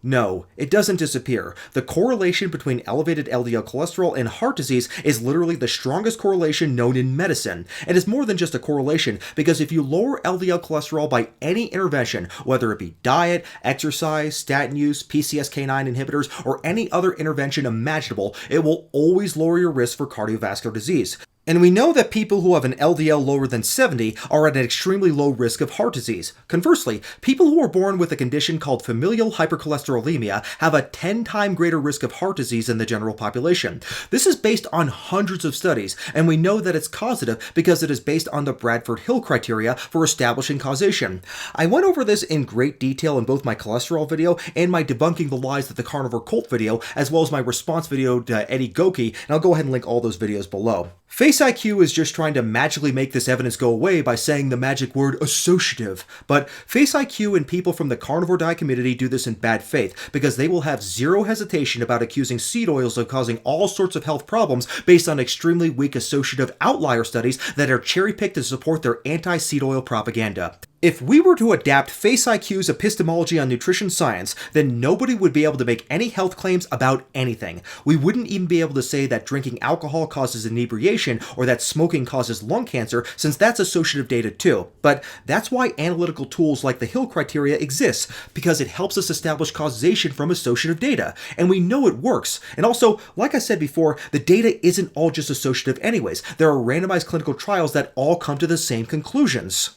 No, it doesn't disappear. The correlation between elevated LDL cholesterol and heart disease is literally the strongest correlation known in medicine. And it's more than just a correlation, because if you lower LDL cholesterol by any intervention, whether it be diet, exercise, statin use, PCSK9 inhibitors, or any other intervention imaginable, it will always lower your risk for cardiovascular disease. And we know that people who have an LDL lower than 70 are at an extremely low risk of heart disease. Conversely, people who are born with a condition called familial hypercholesterolemia have a 10-time greater risk of heart disease than the general population. This is based on hundreds of studies, and we know that it's causative because it is based on the Bradford-Hill criteria for establishing causation. I went over this in great detail in both my cholesterol video and my Debunking the Lies of the Carnivore Cult video, as well as my response video to Eddie Goki, and I'll go ahead and link all those videos below. FaceIQ is just trying to magically make this evidence go away by saying the magic word associative. But FaceIQ and people from the carnivore diet community do this in bad faith, because they will have zero hesitation about accusing seed oils of causing all sorts of health problems based on extremely weak associative outlier studies that are cherry-picked to support their anti-seed oil propaganda. If we were to adapt FaceIQ's epistemology on nutrition science, then nobody would be able to make any health claims about anything. We wouldn't even be able to say that drinking alcohol causes inebriation or that smoking causes lung cancer, since that's associative data too. But that's why analytical tools like the Hill criteria exists, because it helps us establish causation from associative data. And we know it works. And also, like I said before, the data isn't all just associative anyways. There are randomized clinical trials that all come to the same conclusions.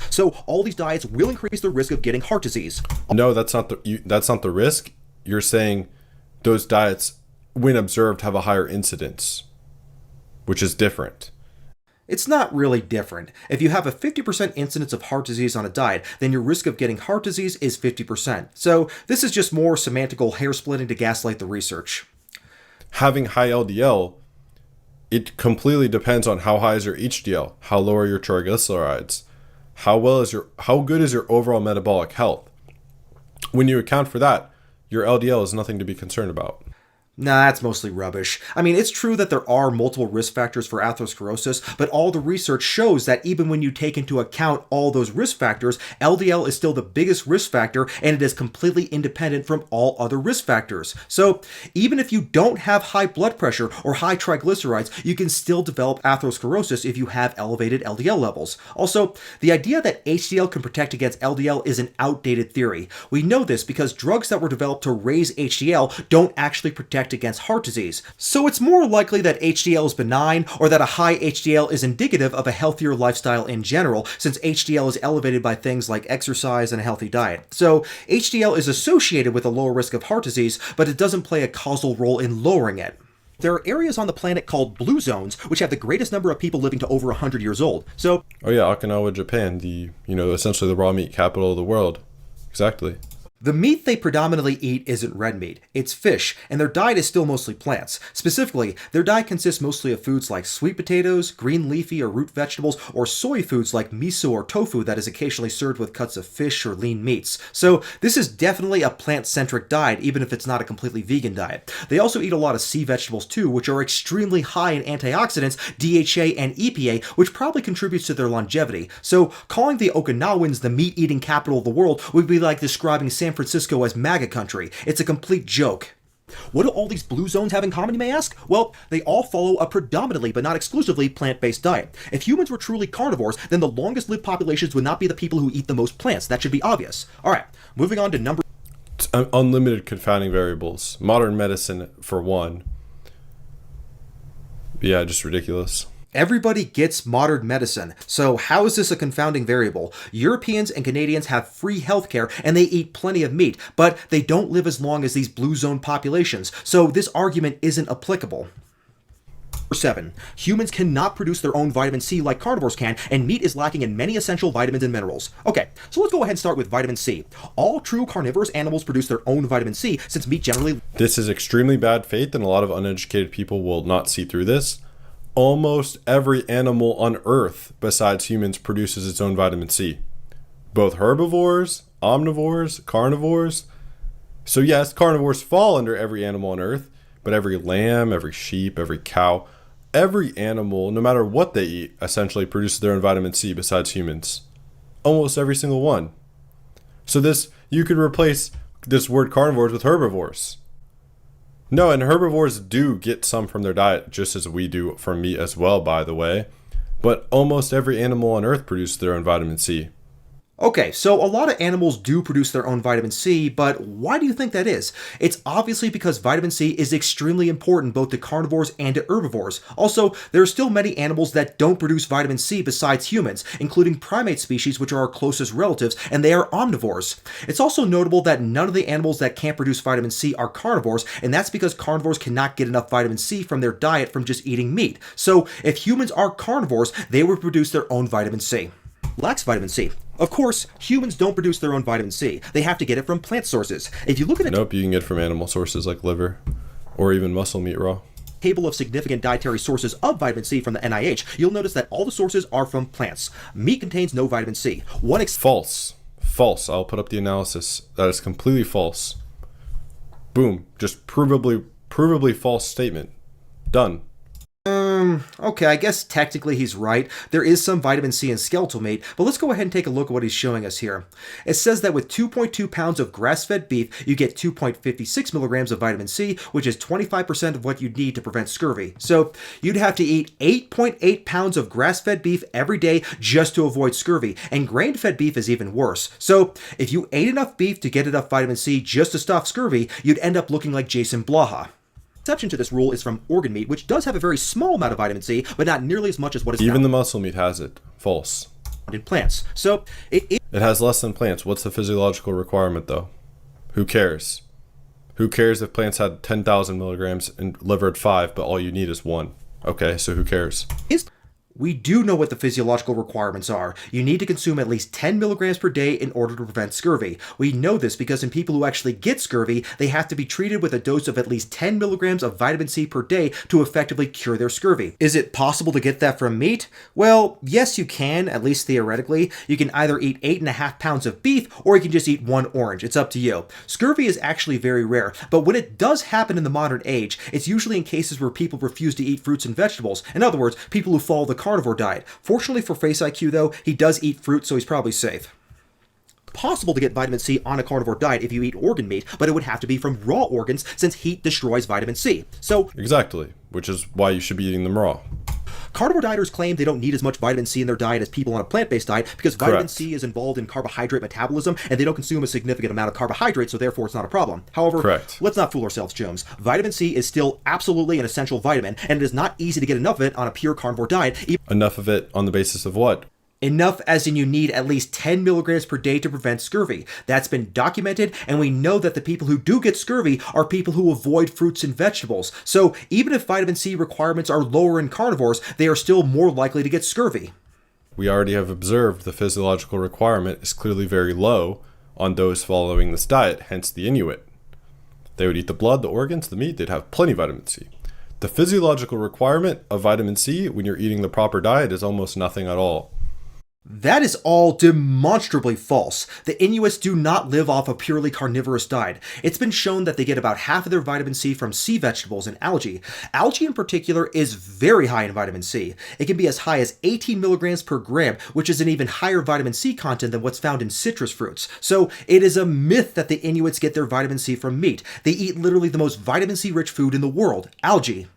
So all these diets will increase the risk of getting heart disease. No, that's not the risk. you're saying those diets, when observed, have a higher incidence, which is different. It's not really different. If you have a 50% incidence of heart disease on a diet, then your risk of getting heart disease is 50%. So this is just more semantical hair splitting to gaslight the research. Having high LDL, it completely depends on how high is your HDL, how low are your triglycerides, how good is your overall metabolic health. When you account for that, your LDL is nothing to be concerned about. Nah, that's mostly rubbish. I mean, it's true that there are multiple risk factors for atherosclerosis, but all the research shows that even when you take into account all those risk factors, LDL is still the biggest risk factor, and it is completely independent from all other risk factors. So, even if you don't have high blood pressure or high triglycerides, you can still develop atherosclerosis if you have elevated LDL levels. Also, the idea that HDL can protect against LDL is an outdated theory. We know this because drugs that were developed to raise HDL don't actually protect against heart disease. So it's more likely that HDL is benign or that a high HDL is indicative of a healthier lifestyle in general, since HDL is elevated by things like exercise and a healthy diet. So HDL is associated with a lower risk of heart disease, but it doesn't play a causal role in lowering it. There are areas on the planet called blue zones, which have the greatest number of people living to over 100 years old. So, oh yeah, Okinawa, Japan, essentially the raw meat capital of the world. Exactly. The meat they predominantly eat isn't red meat, it's fish, and their diet is still mostly plants. Specifically, their diet consists mostly of foods like sweet potatoes, green leafy or root vegetables, or soy foods like miso or tofu that is occasionally served with cuts of fish or lean meats. So this is definitely a plant-centric diet, even if it's not a completely vegan diet. They also eat a lot of sea vegetables too, which are extremely high in antioxidants, DHA, and EPA, which probably contributes to their longevity. So calling the Okinawans the meat-eating capital of the world would be like describing San Francisco as MAGA country. It's a complete joke. What do all these blue zones have in common, you may ask? Well, they all follow a predominantly, but not exclusively, plant-based diet. If humans were truly carnivores, then the longest-lived populations would not be the people who eat the most plants. That should be obvious. Alright, moving on to number... Unlimited confounding variables. Modern medicine, for one. Yeah, just ridiculous. Everybody gets modern medicine, so how is this a confounding variable? Europeans and Canadians have free healthcare and they eat plenty of meat, but they don't live as long as these blue zone populations, so this argument isn't applicable. Number 7. Humans cannot produce their own vitamin C like carnivores can, and meat is lacking in many essential vitamins and minerals. Okay, so let's go ahead and start with vitamin C. All true carnivorous animals produce their own vitamin C, since meat generally... This is extremely bad faith, and a lot of uneducated people will not see through this. Almost every animal on Earth besides humans produces its own vitamin C. Both herbivores, omnivores, carnivores. So yes, carnivores fall under every animal on Earth, but every lamb, every sheep, every cow, every animal, no matter what they eat, essentially produces their own vitamin C besides humans. Almost every single one. So you could replace this word carnivores with herbivores. No, and herbivores do get some from their diet, just as we do from meat as well, by the way. But almost every animal on Earth produces their own vitamin C. Okay, so a lot of animals do produce their own vitamin C, but why do you think that is? It's obviously because vitamin C is extremely important both to carnivores and to herbivores. Also, there are still many animals that don't produce vitamin C besides humans, including primate species which are our closest relatives, and they are omnivores. It's also notable that none of the animals that can't produce vitamin C are carnivores, and that's because carnivores cannot get enough vitamin C from their diet from just eating meat. So, if humans are carnivores, they would produce their own vitamin C. Lacks vitamin C. Of course, humans don't produce their own vitamin C. They have to get it from plant sources. If you look at Nope, you can get it from animal sources like liver or even muscle meat raw. Table of significant dietary sources of vitamin C from the NIH, you'll notice that all the sources are from plants. Meat contains no vitamin C. False. I'll put up the analysis. That is completely false. Boom. Just provably false statement. Done. Okay, I guess technically he's right. There is some vitamin C in skeletal meat, but let's go ahead and take a look at what he's showing us here. It says that with 2.2 pounds of grass-fed beef, you get 2.56 milligrams of vitamin C, which is 25% of what you'd need to prevent scurvy. So you'd have to eat 8.8 pounds of grass-fed beef every day just to avoid scurvy, and grain-fed beef is even worse. So if you ate enough beef to get enough vitamin C just to stop scurvy, you'd end up looking like Jason Blaha. Exception to this rule is from organ meat, which does have a very small amount of vitamin C, but not nearly as much as what is even the muscle meat has it. False. In plants. So it has less than plants. What's the physiological requirement though? Who cares? Who cares if plants had 10,000 milligrams and liver at 5, but all you need is 1? Okay, so who cares? We do know what the physiological requirements are. You need to consume at least 10 milligrams per day in order to prevent scurvy. We know this because in people who actually get scurvy, they have to be treated with a dose of at least 10 milligrams of vitamin C per day to effectively cure their scurvy. Is it possible to get that from meat? Well, yes you can, at least theoretically. You can either eat 8.5 pounds of beef, or you can just eat 1 orange. It's up to you. Scurvy is actually very rare, but when it does happen in the modern age, it's usually in cases where people refuse to eat fruits and vegetables. In other words, people who follow the carnivore diet. Fortunately for FaceIQ though, he does eat fruit, so he's probably safe. Possible to get vitamin C on a carnivore diet if you eat organ meat, but it would have to be from raw organs since heat destroys vitamin C. So exactly, which is why you should be eating them raw. Carnivore dieters claim they don't need as much vitamin C in their diet as people on a plant-based diet because vitamin Correct. C is involved in carbohydrate metabolism and they don't consume a significant amount of carbohydrates, so therefore it's not a problem. However, Correct. Let's not fool ourselves, Jones. Vitamin C is still absolutely an essential vitamin, and it is not easy to get enough of it on a pure carnivore diet. Enough of it on the basis of what? Enough as in you need at least 10 milligrams per day to prevent scurvy. That's been documented, and we know that the people who do get scurvy are people who avoid fruits and vegetables. So even if vitamin C requirements are lower in carnivores, they are still more likely to get scurvy. We already have observed the physiological requirement is clearly very low on those following this diet, hence the Inuit. They would eat the blood, the organs, the meat, they'd have plenty of vitamin C. The physiological requirement of vitamin C when you're eating the proper diet is almost nothing at all. That is all demonstrably false. The Inuits do not live off a purely carnivorous diet. It's been shown that they get about half of their vitamin C from sea vegetables and algae. Algae in particular is very high in vitamin C. It can be as high as 18 milligrams per gram, which is an even higher vitamin C content than what's found in citrus fruits. So it is a myth that the Inuits get their vitamin C from meat. They eat literally the most vitamin C rich food in the world, algae.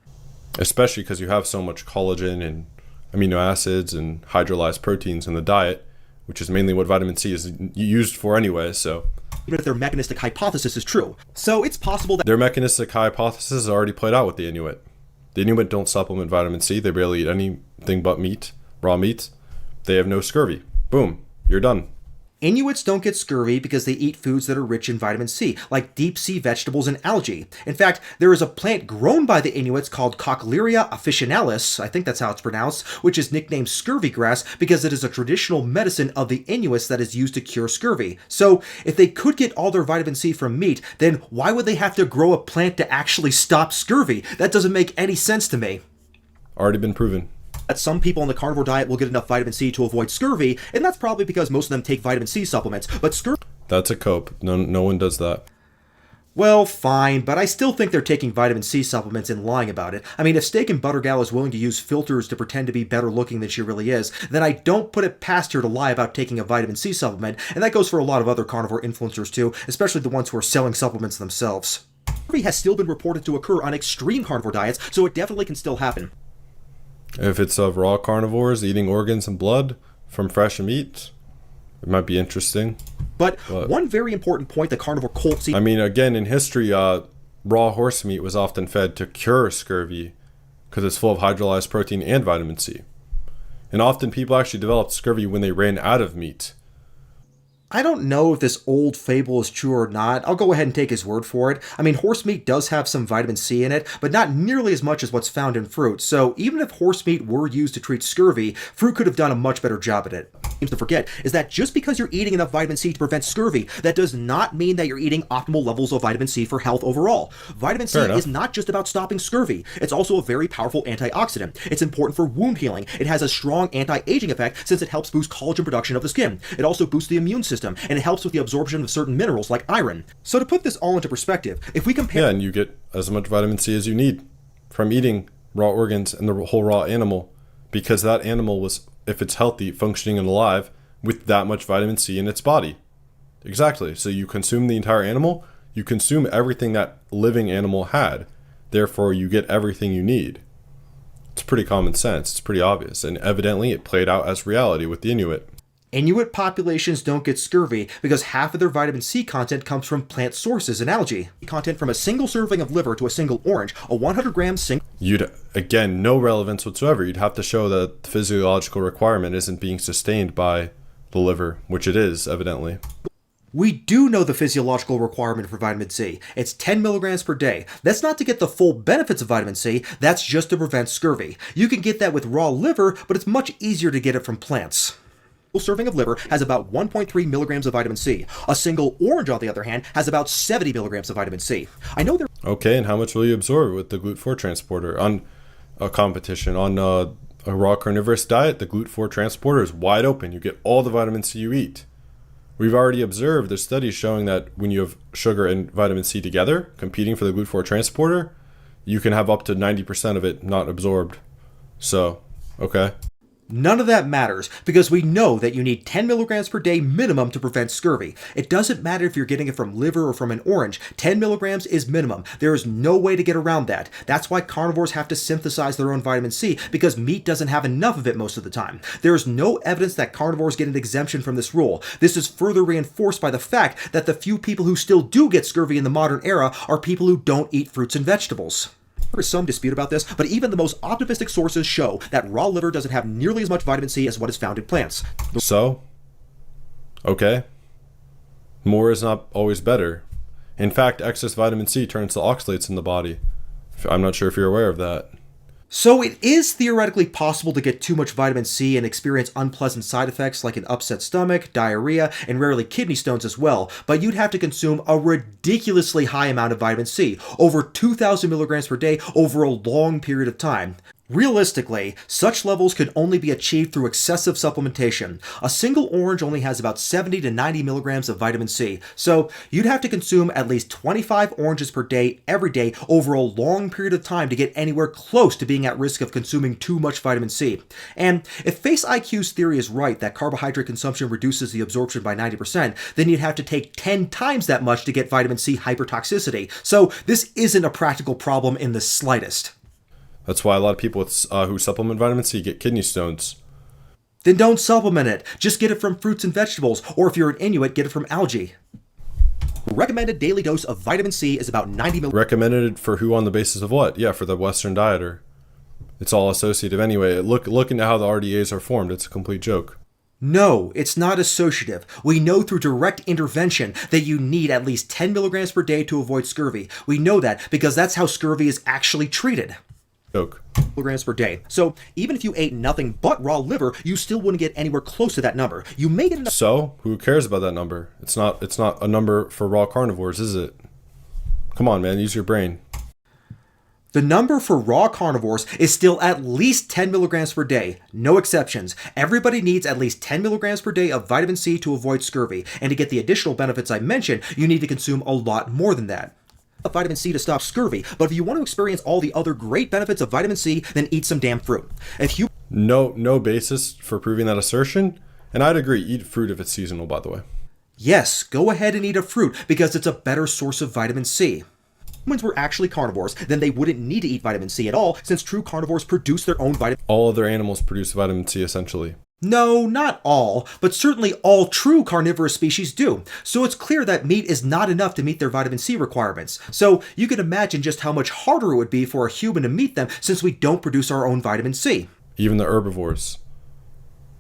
Especially because you have so much collagen and amino acids and hydrolyzed proteins in the diet, which is mainly what vitamin C is used for anyway, so. Even if their mechanistic hypothesis is true. So it's possible that their mechanistic hypothesis is already played out with the Inuit. The Inuit don't supplement vitamin C. They barely eat anything but meat, raw meat. They have no scurvy. Boom, you're done. Inuits don't get scurvy because they eat foods that are rich in vitamin C, like deep sea vegetables and algae. In fact, there is a plant grown by the Inuits called Cochlearia officinalis, I think that's how it's pronounced, which is nicknamed scurvy grass because it is a traditional medicine of the Inuits that is used to cure scurvy. So, if they could get all their vitamin C from meat, then why would they have to grow a plant to actually stop scurvy? That doesn't make any sense to me. Already been proven. That some people on the carnivore diet will get enough vitamin C to avoid scurvy, and that's probably because most of them take vitamin C supplements, but scurvy... That's a cope. No one does that. Well, fine, but I still think they're taking vitamin C supplements and lying about it. I mean, if Steak and Butter Gal is willing to use filters to pretend to be better looking than she really is, then I don't put it past her to lie about taking a vitamin C supplement, and that goes for a lot of other carnivore influencers too, especially the ones who are selling supplements themselves. Scurvy has still been reported to occur on extreme carnivore diets, so it definitely can still happen. If it's of raw carnivores eating organs and blood from fresh meat, it might be interesting. But one very important point the carnivore cult sees... I mean, again, in history, raw horse meat was often fed to cure scurvy because it's full of hydrolyzed protein and vitamin C. And often people actually developed scurvy when they ran out of meat. I don't know if this old fable is true or not. I'll go ahead and take his word for it. I mean, horse meat does have some vitamin C in it, but not nearly as much as what's found in fruit. So even if horse meat were used to treat scurvy, fruit could have done a much better job at it. Seems to forget is that just because you're eating enough vitamin C to prevent scurvy, that does not mean that you're eating optimal levels of vitamin C for health overall. Vitamin C is not just about stopping scurvy. It's also a very powerful antioxidant. It's important for wound healing. It has a strong anti-aging effect since it helps boost collagen production of the skin. It also boosts the immune system, and it helps with the absorption of certain minerals like iron. So to put this all into perspective, if we compare... Yeah, and you get as much vitamin C as you need from eating raw organs and the whole raw animal, because that animal was, if it's healthy, functioning and alive, with that much vitamin C in its body. Exactly. So you consume the entire animal, you consume everything that living animal had. Therefore, you get everything you need. It's pretty common sense. It's pretty obvious. And evidently, it played out as reality with the Inuit. Inuit populations don't get scurvy because half of their vitamin C content comes from plant sources and algae. Content from a single serving of liver to a single orange, a 100-gram single... You'd, again, no relevance whatsoever. You'd have to show that the physiological requirement isn't being sustained by the liver, which it is, evidently. We do know the physiological requirement for vitamin C. It's 10 milligrams per day. That's not to get the full benefits of vitamin C, that's just to prevent scurvy. You can get that with raw liver, but it's much easier to get it from plants. A serving of liver has about 1.3 milligrams of vitamin C. A single orange, on the other hand, has about 70 milligrams of vitamin C. I know there. Okay, and how much will you absorb with the GLUT4 transporter? On a competition, on a raw carnivorous diet, the GLUT4 transporter is wide open. You get all the vitamin C you eat. We've already observed, there's studies showing that when you have sugar and vitamin C together, competing for the GLUT4 transporter, you can have up to 90% of it not absorbed. So, okay. None of that matters, because we know that you need 10 milligrams per day minimum to prevent scurvy. It doesn't matter if you're getting it from liver or from an orange. 10 milligrams is minimum. There is no way to get around that. That's why carnivores have to synthesize their own vitamin C, because meat doesn't have enough of it most of the time. There is no evidence that carnivores get an exemption from this rule. This is further reinforced by the fact that the few people who still do get scurvy in the modern era are people who don't eat fruits and vegetables. There is some dispute about this, but even the most optimistic sources show that raw liver doesn't have nearly as much vitamin C as what is found in plants. So, okay, more is not always better. In fact, excess vitamin C turns to oxalates in the body. I'm not sure if you're aware of that. So it is theoretically possible to get too much vitamin C and experience unpleasant side effects like an upset stomach, diarrhea, and rarely kidney stones as well, but you'd have to consume a ridiculously high amount of vitamin C, over 2,000 milligrams per day over a long period of time. Realistically, such levels could only be achieved through excessive supplementation. A single orange only has about 70 to 90 milligrams of vitamin C, so you'd have to consume at least 25 oranges per day every day over a long period of time to get anywhere close to being at risk of consuming too much vitamin C. And if FaceIQ's theory is right that carbohydrate consumption reduces the absorption by 90%, then you'd have to take 10 times that much to get vitamin C hypertoxicity. So this isn't a practical problem in the slightest. That's why a lot of people who supplement vitamin C get kidney stones. Then don't supplement it. Just get it from fruits and vegetables, or if you're an Inuit, get it from algae. Recommended daily dose of vitamin C is about 90 milligrams. Recommended for who on the basis of what? Yeah, for the Western dieter. It's all associative anyway. Look into how the RDAs are formed. It's a complete joke. No, it's not associative. We know through direct intervention that you need at least 10 milligrams per day to avoid scurvy. We know that because that's how scurvy is actually treated. Joke. Milligrams per day. So even if you ate nothing but raw liver, you still wouldn't get anywhere close to that number. You may get enough. So who cares about that number? It's not a number for raw carnivores, is it? Come on, man, use your brain. The number for raw carnivores is still at least 10 milligrams per day. No exceptions. Everybody needs at least 10 milligrams per day of vitamin C to avoid scurvy. And to get the additional benefits I mentioned, you need to consume a lot more than that. Vitamin C to stop scurvy, but if you want to experience all the other great benefits of vitamin C, then eat some damn fruit. If you No basis for proving that assertion, and I'd agree, eat fruit if it's seasonal, by the way. Yes, go ahead and eat a fruit because it's a better source of vitamin C. If humans were actually carnivores, then they wouldn't need to eat vitamin C at all, since true carnivores produce their own vitamin. All other animals produce vitamin C essentially. No, not all, but certainly all true carnivorous species do. So it's clear that meat is not enough to meet their vitamin C requirements. So you can imagine just how much harder it would be for a human to meet them since we don't produce our own vitamin C. Even the herbivores.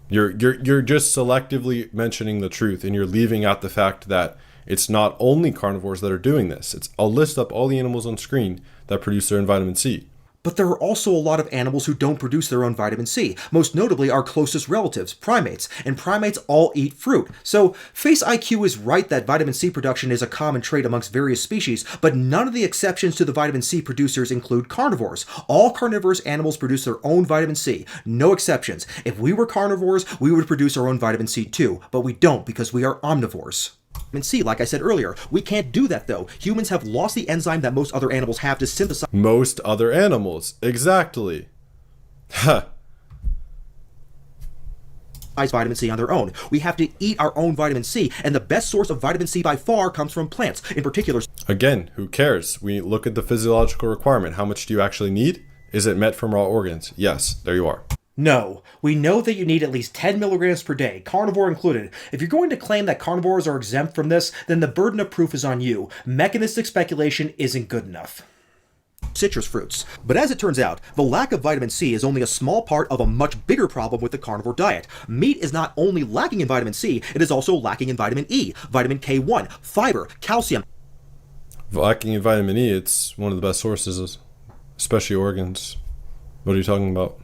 You're just selectively mentioning the truth, and you're leaving out the fact that it's not only carnivores that are doing this. I'll list up all the animals on screen that produce their own vitamin C. But there are also a lot of animals who don't produce their own vitamin C, most notably our closest relatives, primates, and primates all eat fruit. So FaceIQ is right that vitamin C production is a common trait amongst various species, but none of the exceptions to the vitamin C producers include carnivores. All carnivorous animals produce their own vitamin C, no exceptions. If we were carnivores, we would produce our own vitamin C too, but we don't because we are omnivores. Vitamin C, like I said earlier, we can't do that though. Humans have lost the enzyme that most other animals have to synthesize. Most other animals, exactly. Ha. Vitamin C on their own. We have to eat our own vitamin C, and the best source of vitamin C by far comes from plants, in particular. Again, who cares? We look at the physiological requirement. How much do you actually need? Is it met from raw organs? Yes, there you are. No, we know that you need at least 10 milligrams per day, carnivore included. If you're going to claim that carnivores are exempt from this, then the burden of proof is on you. Mechanistic speculation isn't good enough. citrus fruits. But as it turns out, the lack of vitamin C is only a small part of a much bigger problem with the carnivore diet. Meat is not only lacking in vitamin C, it is also lacking in vitamin E, vitamin K1, fiber, calcium. Lacking in vitamin E, it's one of the best sources, especially organs. What are you talking about?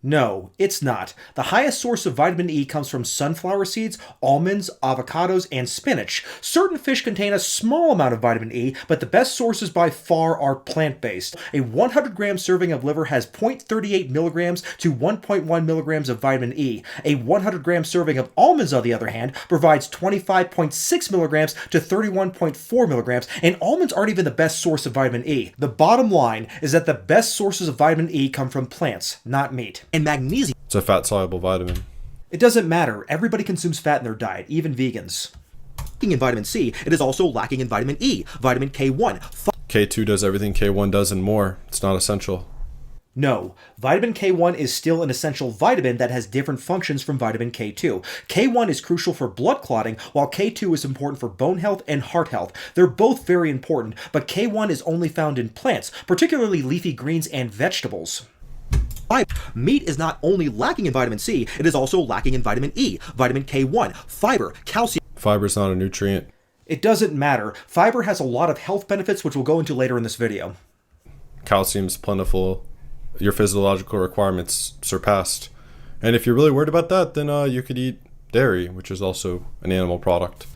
No, it's not. The highest source of vitamin E comes from sunflower seeds, almonds, avocados, and spinach. Certain fish contain a small amount of vitamin E, but the best sources by far are plant-based. A 100-gram serving of liver has 0.38 milligrams to 1.1 milligrams of vitamin E. A 100-gram serving of almonds, on the other hand, provides 25.6 milligrams to 31.4 milligrams, and almonds aren't even the best source of vitamin E. The bottom line is that the best sources of vitamin E come from plants, not meat. And magnesium. It's a fat-soluble vitamin. It doesn't matter. Everybody consumes fat in their diet, even vegans. Lacking in vitamin C, it is also lacking in vitamin E, vitamin K1. K2 does everything K1 does and more. It's not essential. No, vitamin K1 is still an essential vitamin that has different functions from vitamin K2. K1 is crucial for blood clotting, while K2 is important for bone health and heart health. They're both very important, but K1 is only found in plants, particularly leafy greens and vegetables. Meat is not only lacking in vitamin C, it is also lacking in vitamin E, vitamin K1, fiber, calcium. Fiber is not a nutrient. It doesn't matter. Fiber has a lot of health benefits, which we'll go into later in this video. Calcium's plentiful. Your physiological requirements surpassed. And if you're really worried about that, then you could eat dairy, which is also an animal product.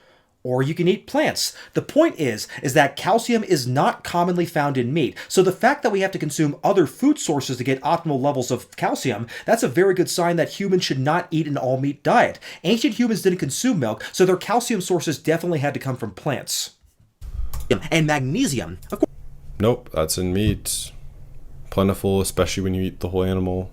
Or you can eat plants. The point is that calcium is not commonly found in meat. So the fact that we have to consume other food sources to get optimal levels of calcium, that's a very good sign that humans should not eat an all-meat diet. Ancient humans didn't consume milk, so their calcium sources definitely had to come from plants. And magnesium. Of course. Nope, that's in meat. Plentiful, especially when you eat the whole animal.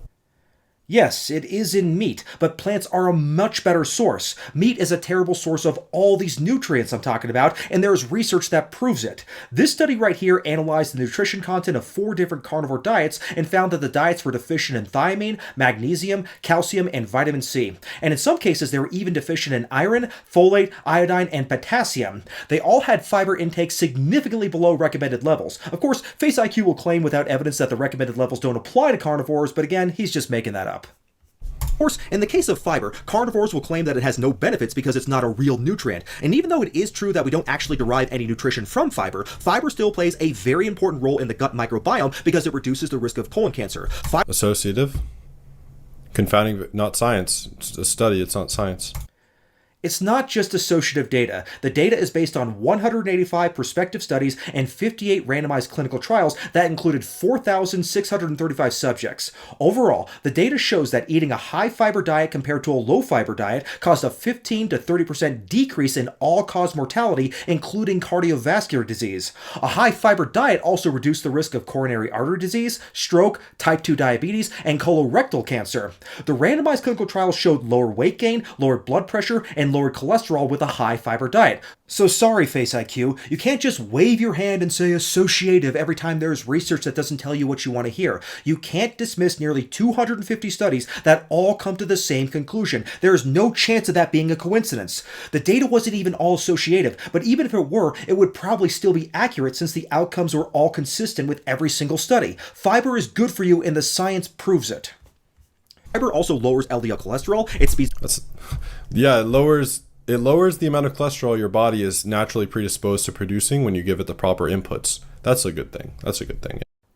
Yes, it is in meat, but plants are a much better source. Meat is a terrible source of all these nutrients I'm talking about, and there is research that proves it. This study right here analyzed the nutrition content of 4 different carnivore diets and found that the diets were deficient in thiamine, magnesium, calcium, and vitamin C. And in some cases, they were even deficient in iron, folate, iodine, and potassium. They all had fiber intake significantly below recommended levels. Of course, FaceIQ will claim without evidence that the recommended levels don't apply to carnivores, but again, he's just making that up. Of course, in the case of fiber, carnivores will claim that it has no benefits because it's not a real nutrient. And even though it is true that we don't actually derive any nutrition from fiber, fiber still plays a very important role in the gut microbiome because it reduces the risk of colon cancer. Associative? Confounding, not science. It's a study, it's not science. It's not just associative data. The data is based on 185 prospective studies and 58 randomized clinical trials that included 4,635 subjects. Overall, the data shows that eating a high-fiber diet compared to a low-fiber diet caused a 15 to 30% decrease in all-cause mortality, including cardiovascular disease. A high-fiber diet also reduced the risk of coronary artery disease, stroke, type 2 diabetes, and colorectal cancer. The randomized clinical trials showed lower weight gain, lower blood pressure, and lowered cholesterol with a high-fiber diet. So sorry, FaceIQ, you can't just wave your hand and say associative every time there's research that doesn't tell you what you want to hear. You can't dismiss nearly 250 studies that all come to the same conclusion. There is no chance of that being a coincidence. The data wasn't even all associative, but even if it were, it would probably still be accurate since the outcomes were all consistent with every single study. Fiber is good for you and the science proves it. Fiber also lowers LDL cholesterol. It lowers the amount of cholesterol your body is naturally predisposed to producing when you give it the proper inputs. That's a good thing.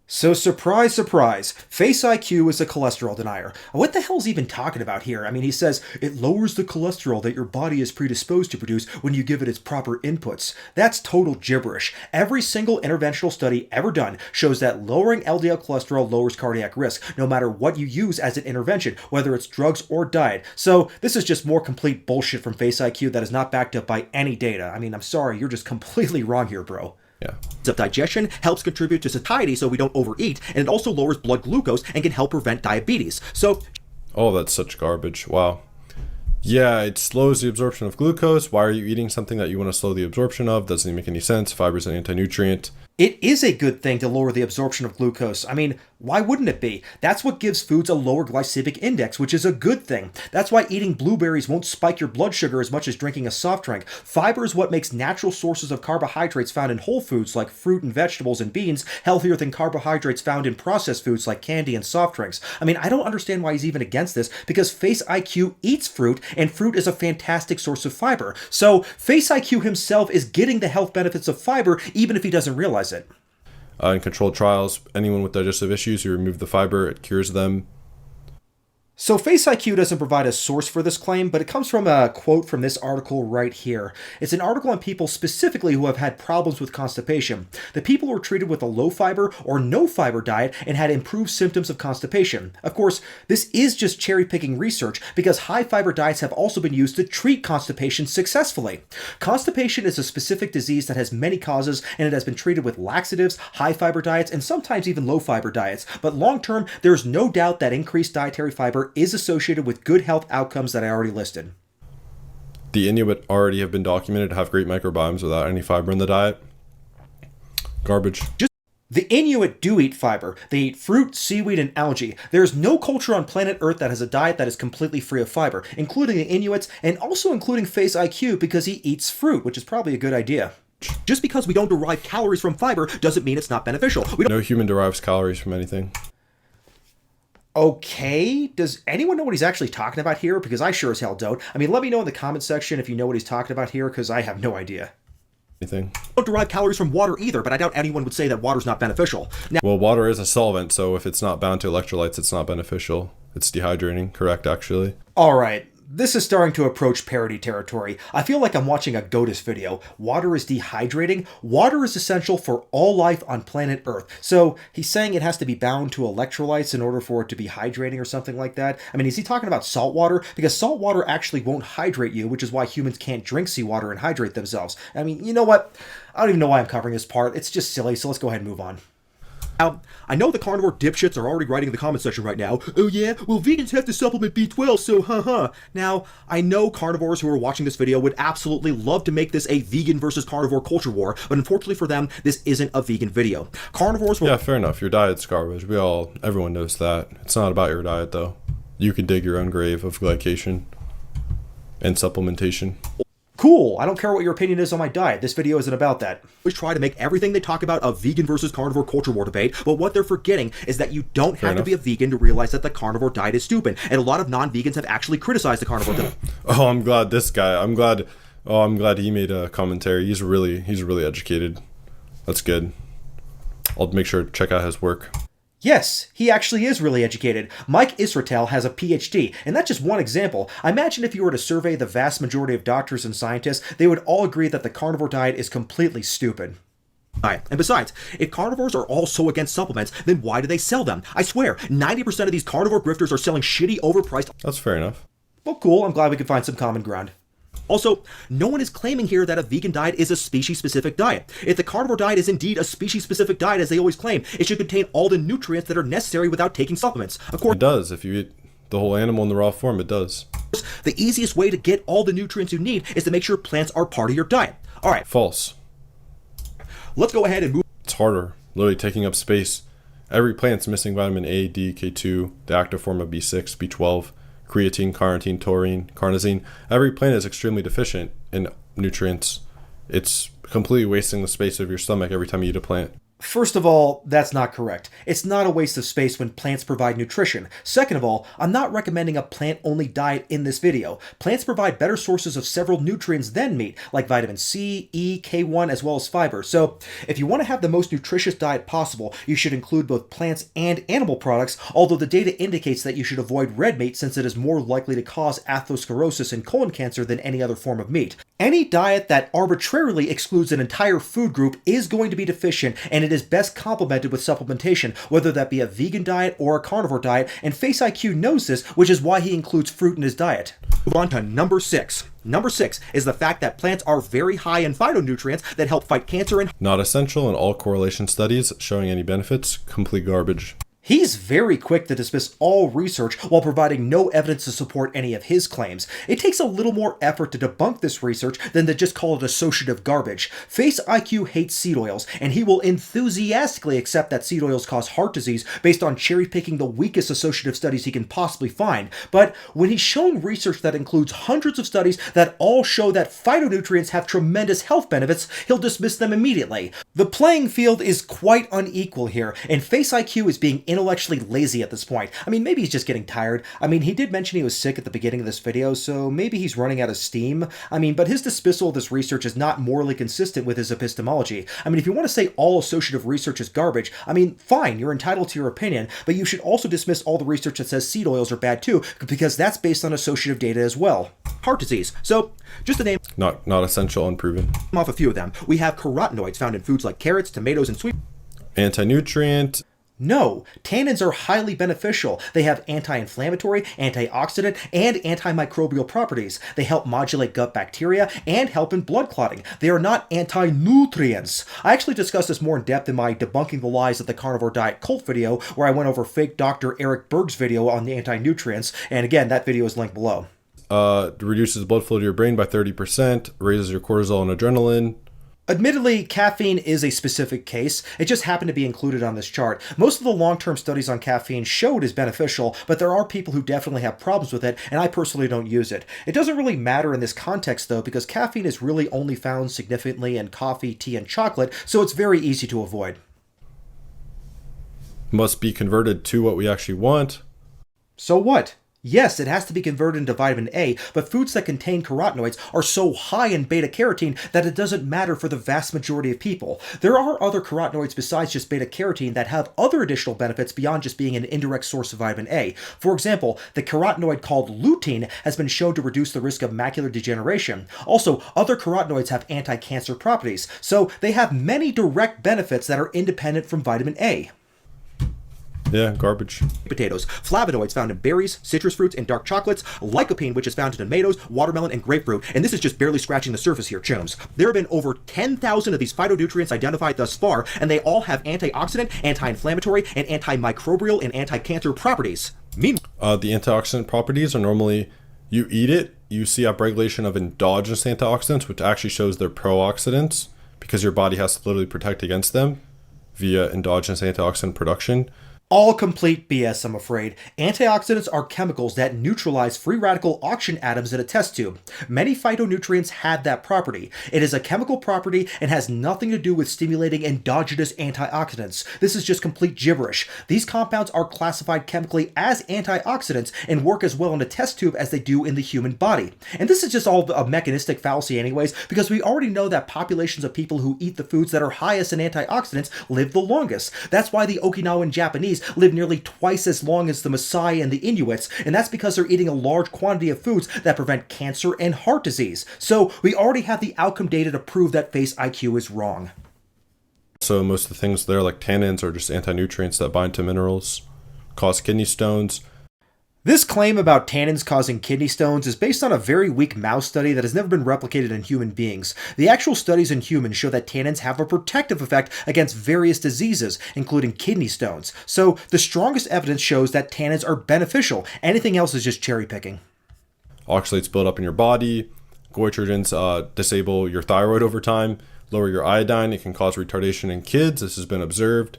So surprise, surprise, FaceIQ is a cholesterol denier. What the hell's he even talking about here? I mean, he says it lowers the cholesterol that your body is predisposed to produce when you give it its proper inputs. That's total gibberish. Every single interventional study ever done shows that lowering LDL cholesterol lowers cardiac risk, no matter what you use as an intervention, whether it's drugs or diet. So this is just more complete bullshit from FaceIQ that is not backed up by any data. I mean, I'm sorry, you're just completely wrong here, bro. Yeah. Of digestion helps contribute to satiety so we don't overeat, and it also lowers blood glucose and can help prevent diabetes. So, oh, that's such garbage. Wow. Yeah, it slows the absorption of glucose. Why are you eating something that you want to slow the absorption of? Doesn't make any sense. Fiber is an anti-nutrient. It is a good thing to lower the absorption of glucose. I mean, why wouldn't it be? That's what gives foods a lower glycemic index, which is a good thing. That's why eating blueberries won't spike your blood sugar as much as drinking a soft drink. Fiber is what makes natural sources of carbohydrates found in whole foods like fruit and vegetables and beans healthier than carbohydrates found in processed foods like candy and soft drinks. I mean, I don't understand why he's even against this, because FaceIQ eats fruit, and fruit is a fantastic source of fiber. So FaceIQ himself is getting the health benefits of fiber even if he doesn't realize it. In controlled trials, anyone with digestive issues, you remove the fiber, it cures them. So FaceIQ doesn't provide a source for this claim, but it comes from a quote from this article right here. It's an article on people specifically who have had problems with constipation. The people were treated with a low fiber or no fiber diet and had improved symptoms of constipation. Of course, this is just cherry picking research because high fiber diets have also been used to treat constipation successfully. Constipation is a specific disease that has many causes, and it has been treated with laxatives, high fiber diets, and sometimes even low fiber diets. But long term, there's no doubt that increased dietary fiber is associated with good health outcomes that I already listed. The Inuit already have been documented to have great microbiomes without any fiber in the diet. Garbage. The Inuit do eat fiber. They eat fruit, seaweed, and algae. There is no culture on planet Earth that has a diet that is completely free of fiber, including the Inuits and also including FaceIQ because he eats fruit, which is probably a good idea. Just because we don't derive calories from fiber doesn't mean it's not beneficial. No human derives calories from anything. Okay, does anyone know what he's actually talking about here? Because I sure as hell don't. I mean, let me know in the comment section if you know what he's talking about here, because I have no idea. Anything. Don't derive calories from water either, but I doubt anyone would say that water's not beneficial. Now, well, water is a solvent, so if it's not bound to electrolytes, it's not beneficial. It's dehydrating, correct, actually. all right. This is starting to approach parody territory. I feel like I'm watching a GOTUS video. Water is dehydrating. Water is essential for all life on planet Earth. So he's saying it has to be bound to electrolytes in order for it to be hydrating or something like that. I mean, is he talking about salt water? Because salt water actually won't hydrate you, which is why humans can't drink seawater and hydrate themselves. I mean, you know what? I don't even know why I'm covering this part. It's just silly, so let's go ahead and move on. Now, I know the carnivore dipshits are already writing in the comment section right now, oh yeah, well vegans have to supplement B12, so haha. Now, I know carnivores who are watching this video would absolutely love to make this a vegan versus carnivore culture war, but unfortunately for them, this isn't a vegan video. Carnivores will— Yeah, fair enough. Your diet's garbage. Everyone knows that. It's not about your diet, though. You can dig your own grave of glycation and supplementation. Cool, I don't care what your opinion is on my diet. This video isn't about that. We try to make everything they talk about a vegan versus carnivore culture war debate, but what they're forgetting is that you don't have to be a vegan to realize that the carnivore diet is stupid, and a lot of non-vegans have actually criticized the carnivore diet. Oh, I'm glad this guy, I'm glad he made a commentary. He's really educated. That's good. I'll make sure to check out his work. Yes, he actually is really educated. Mike Israetel has a PhD, and that's just one example. I imagine if you were to survey the vast majority of doctors and scientists, they would all agree that the carnivore diet is completely stupid. Alright, and besides, if carnivores are all so against supplements, then why do they sell them? I swear, 90% of these carnivore grifters are selling shitty, overpriced— That's fair enough. Well, cool, I'm glad we could find some common ground. Also, no one is claiming here that a vegan diet is a species-specific diet. If the carnivore diet is indeed a species-specific diet, as they always claim, it should contain all the nutrients that are necessary without taking supplements. Of course, it does. If you eat the whole animal in the raw form, it does. The easiest way to get all the nutrients you need is to make sure plants are part of your diet. All right. False. Let's go ahead and move. It's harder. Literally taking up space. Every plant's missing vitamin A, D, K2, the active form of B6, B12, creatine, carnitine, taurine, carnosine. Every plant is extremely deficient in nutrients. It's completely wasting the space of your stomach every time you eat a plant. First of all, that's not correct. It's not a waste of space when plants provide nutrition. Second of all, I'm not recommending a plant-only diet in this video. Plants provide better sources of several nutrients than meat, like vitamin C, E, K1, as well as fiber. So, if you want to have the most nutritious diet possible, you should include both plants and animal products, although the data indicates that you should avoid red meat since it is more likely to cause atherosclerosis and colon cancer than any other form of meat. Any diet that arbitrarily excludes an entire food group is going to be deficient, and it is best complemented with supplementation, whether that be a vegan diet or a carnivore diet, and FaceIQ knows this, which is why he includes fruit in his diet. Move on to number 6. Number 6 is the fact that plants are very high in phytonutrients that help fight cancer and— Not essential in all correlation studies showing any benefits. Complete garbage. He's very quick to dismiss all research while providing no evidence to support any of his claims. It takes a little more effort to debunk this research than to just call it associative garbage. FaceIQ hates seed oils, and he will enthusiastically accept that seed oils cause heart disease based on cherry-picking the weakest associative studies he can possibly find. But when he's showing research that includes hundreds of studies that all show that phytonutrients have tremendous health benefits, he'll dismiss them immediately. The playing field is quite unequal here, and FaceIQ is being intellectually lazy at this point. I mean, maybe he's just getting tired. I mean, he did mention he was sick at the beginning of this video, so maybe he's running out of steam. I mean, but his dismissal of this research is not morally consistent with his epistemology. I mean, if you want to say all associative research is garbage, I mean, fine, you're entitled to your opinion, but you should also dismiss all the research that says seed oils are bad too, because that's based on associative data as well. Heart disease. So, just to name Not essential, unproven. off a few of them, we have carotenoids found in foods like carrots, tomatoes, and sweet. Anti-nutrient. No, tannins are highly beneficial. They have anti-inflammatory, antioxidant, and antimicrobial properties. They help modulate gut bacteria and help in blood clotting. They are not anti-nutrients. I actually discussed this more in depth in my Debunking the Lies of the Carnivore Diet Cult video, where I went over fake Dr. Eric Berg's video on the anti-nutrients, and again, that video is linked below. Reduces blood flow to your brain by 30%, raises your cortisol and adrenaline. Admittedly, caffeine is a specific case. It just happened to be included on this chart. Most of the long-term studies on caffeine show it is beneficial, but there are people who definitely have problems with it, and I personally don't use it. It doesn't really matter in this context, though, because caffeine is really only found significantly in coffee, tea, and chocolate, so it's very easy to avoid. Must be converted to what we actually want. So what? Yes, it has to be converted into vitamin A, but foods that contain carotenoids are so high in beta-carotene that it doesn't matter for the vast majority of people. There are other carotenoids besides just beta-carotene that have other additional benefits beyond just being an indirect source of vitamin A. For example, the carotenoid called lutein has been shown to reduce the risk of macular degeneration. Also, other carotenoids have anti-cancer properties, so they have many direct benefits that are independent from vitamin A. Yeah, garbage. Potatoes, flavonoids found in berries, citrus fruits, and dark chocolates, lycopene, which is found in tomatoes, watermelon, and grapefruit, and this is just barely scratching the surface here, chums. There have been over 10,000 of these phytonutrients identified thus far, and they all have antioxidant, anti-inflammatory, and antimicrobial and anti-cancer properties. The antioxidant properties are normally, you eat it, you see upregulation of endogenous antioxidants, which actually shows they're pro-oxidants, because your body has to literally protect against them via endogenous antioxidant production. All complete BS, I'm afraid. Antioxidants are chemicals that neutralize free radical oxygen atoms in a test tube. Many phytonutrients have that property. It is a chemical property and has nothing to do with stimulating endogenous antioxidants. This is just complete gibberish. These compounds are classified chemically as antioxidants and work as well in a test tube as they do in the human body. And this is just all a mechanistic fallacy anyways, because we already know that populations of people who eat the foods that are highest in antioxidants live the longest. That's why the Okinawan Japanese live nearly twice as long as the Maasai and the Inuits, and that's because they're eating a large quantity of foods that prevent cancer and heart disease. So we already have the outcome data to prove that FaceIQ is wrong. So most of the things there, like tannins, are just anti-nutrients that bind to minerals, cause kidney stones. This claim about tannins causing kidney stones is based on a very weak mouse study that has never been replicated in human beings. The actual studies in humans show that tannins have a protective effect against various diseases, including kidney stones. So the strongest evidence shows that tannins are beneficial. Anything else is just cherry picking. Oxalates build up in your body. Goitrogens disable your thyroid over time, lower your iodine. It can cause retardation in kids. This has been observed.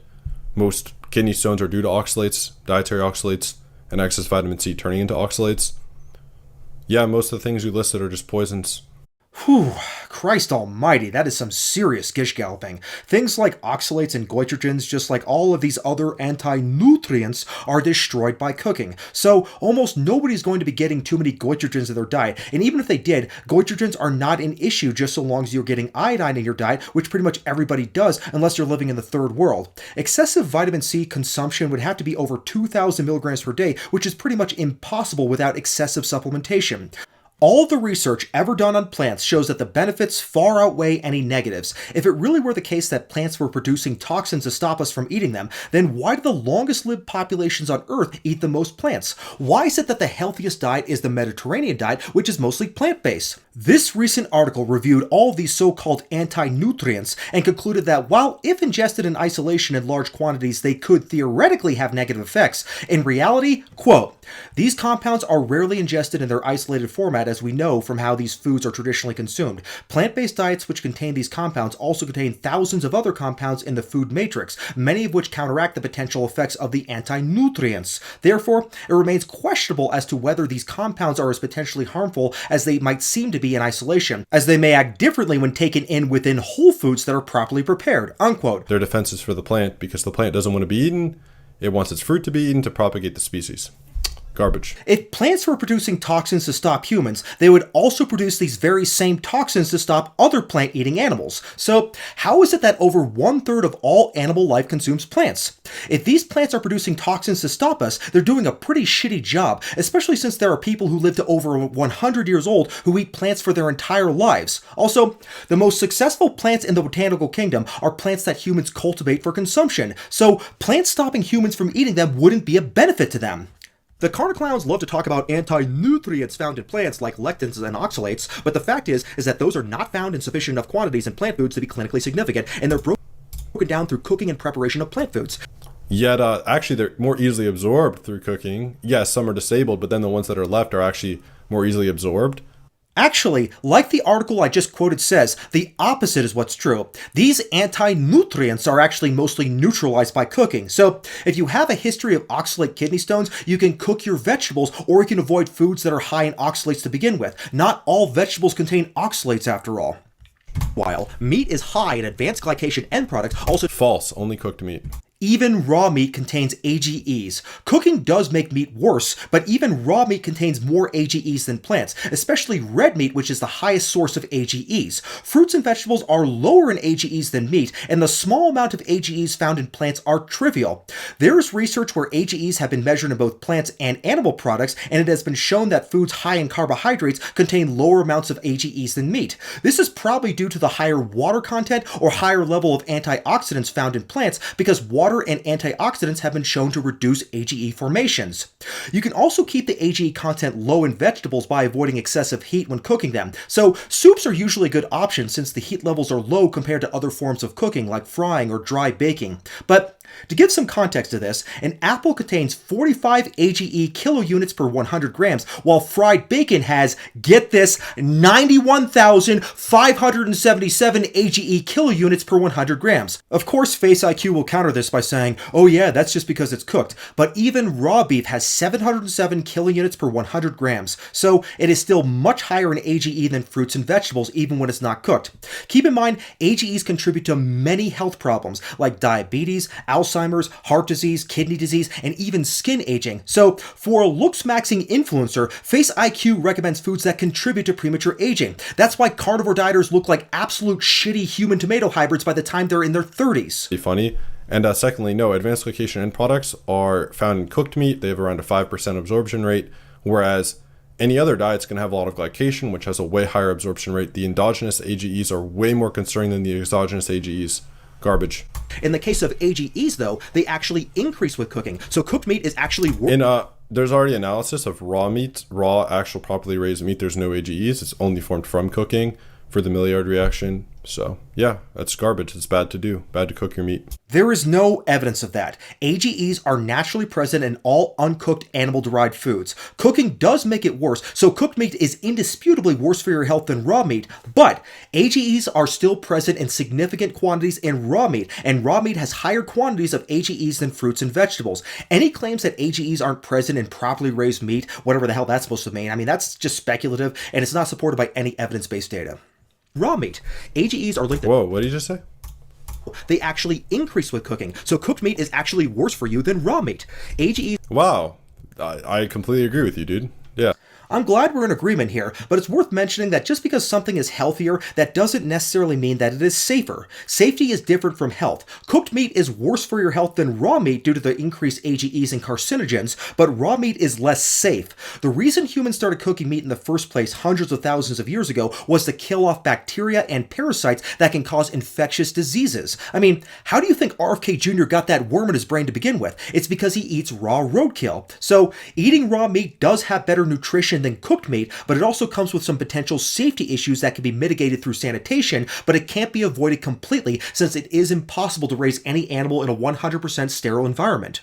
Most kidney stones are due to oxalates, dietary oxalates, and excess vitamin C turning into oxalates. Yeah, most of the things you listed are just poisons. Whew, Christ almighty, that is some serious gish galloping. Things like oxalates and goitrogens, just like all of these other anti-nutrients, are destroyed by cooking. So almost nobody's going to be getting too many goitrogens in their diet. And even if they did, goitrogens are not an issue just so long as you're getting iodine in your diet, which pretty much everybody does unless you're living in the third world. Excessive vitamin C consumption would have to be over 2,000 milligrams per day, which is pretty much impossible without excessive supplementation. All the research ever done on plants shows that the benefits far outweigh any negatives. If it really were the case that plants were producing toxins to stop us from eating them, then why do the longest lived populations on Earth eat the most plants? Why is it that the healthiest diet is the Mediterranean diet, which is mostly plant-based? This recent article reviewed all of these so-called anti-nutrients and concluded that while if ingested in isolation in large quantities they could theoretically have negative effects, in reality, quote, these compounds are rarely ingested in their isolated format as we know from how these foods are traditionally consumed. Plant-based diets which contain these compounds also contain thousands of other compounds in the food matrix, many of which counteract the potential effects of the anti-nutrients. Therefore, it remains questionable as to whether these compounds are as potentially harmful as they might seem to be in isolation, as they may act differently when taken in within whole foods that are properly prepared, unquote. They're defenses for the plant because the plant doesn't want to be eaten. It wants its fruit to be eaten to propagate the species. Garbage. If plants were producing toxins to stop humans, they would also produce these very same toxins to stop other plant-eating animals. So, how is it that over 1/3 of all animal life consumes plants? If these plants are producing toxins to stop us, they're doing a pretty shitty job, especially since there are people who live to over 100 years old who eat plants for their entire lives. Also, the most successful plants in the botanical kingdom are plants that humans cultivate for consumption, so plants stopping humans from eating them wouldn't be a benefit to them. The Carniclowns love to talk about anti-nutrients found in plants like lectins and oxalates, but the fact is that those are not found in sufficient enough quantities in plant foods to be clinically significant, and they're broken down through cooking and preparation of plant foods. Yet, actually, they're more easily absorbed through cooking. Yes, some are disabled, but then the ones that are left are actually more easily absorbed. Actually, like the article I just quoted says, the opposite is what's true. These anti-nutrients are actually mostly neutralized by cooking. So, if you have a history of oxalate kidney stones, you can cook your vegetables, or you can avoid foods that are high in oxalates to begin with. Not all vegetables contain oxalates after all. While meat is high in advanced glycation end products, also False. Only cooked meat. even raw meat contains AGEs. Cooking does make meat worse, but even raw meat contains more AGEs than plants, especially red meat, which is the highest source of AGEs. Fruits and vegetables are lower in AGEs than meat, and the small amount of AGEs found in plants are trivial. There is research where AGEs have been measured in both plants and animal products, and it has been shown that foods high in carbohydrates contain lower amounts of AGEs than meat. This is probably due to the higher water content or higher level of antioxidants found in plants, because water and antioxidants have been shown to reduce AGE formations. You can also keep the AGE content low in vegetables by avoiding excessive heat when cooking them. So soups are usually a good option since the heat levels are low compared to other forms of cooking like frying or dry baking. But to give some context to this, an apple contains 45 AGE kilounits per 100 grams, while fried bacon has, get this, 91,577 AGE kilounits per 100 grams. Of course, FaceIQ will counter this by saying, oh yeah, that's just because it's cooked, but even raw beef has 707 kilounits per 100 grams, so it is still much higher in AGE than fruits and vegetables, even when it's not cooked. Keep in mind, AGEs contribute to many health problems, like diabetes, Alzheimer's, heart disease, kidney disease, and even skin aging. So, for a looks-maxing influencer, FaceIQ recommends foods that contribute to premature aging. That's why carnivore dieters look like absolute shitty human tomato hybrids by the time they're in their 30s. Funny. And secondly, no, advanced glycation end products are found in cooked meat. They have around a 5% absorption rate, whereas any other diet's going to have a lot of glycation, which has a way higher absorption rate. The endogenous AGEs are way more concerning than the exogenous AGEs. Garbage. In the case of AGEs, though, they actually increase with cooking. So cooked meat is actually worse. There's already analysis of raw meat, raw, actual properly raised meat. There's no AGEs. It's only formed from cooking for the Maillard reaction. So, yeah, that's garbage. It's bad to do. Bad to cook your meat. There is no evidence of that. AGEs are naturally present in all uncooked animal-derived foods. Cooking does make it worse, so cooked meat is indisputably worse for your health than raw meat, but AGEs are still present in significant quantities in raw meat, and raw meat has higher quantities of AGEs than fruits and vegetables. Any claims that AGEs aren't present in properly raised meat, whatever the hell that's supposed to mean, I mean, that's just speculative, and it's not supported by any evidence-based data. Raw meat. AGEs are linked to... Whoa, what did you just say? They actually increase with cooking, so cooked meat is actually worse for you than raw meat. AGEs... Wow. I completely agree with you, dude. Yeah. I'm glad we're in agreement here, but it's worth mentioning that just because something is healthier, that doesn't necessarily mean that it is safer. Safety is different from health. Cooked meat is worse for your health than raw meat due to the increased AGEs and carcinogens, but raw meat is less safe. The reason humans started cooking meat in the first place hundreds of thousands of years ago was to kill off bacteria and parasites that can cause infectious diseases. I mean, how do you think RFK Jr. got that worm in his brain to begin with? It's because he eats raw roadkill. So, eating raw meat does have better nutrition than cooked meat, but it also comes with some potential safety issues that can be mitigated through sanitation, but it can't be avoided completely since it is impossible to raise any animal in a 100% sterile environment.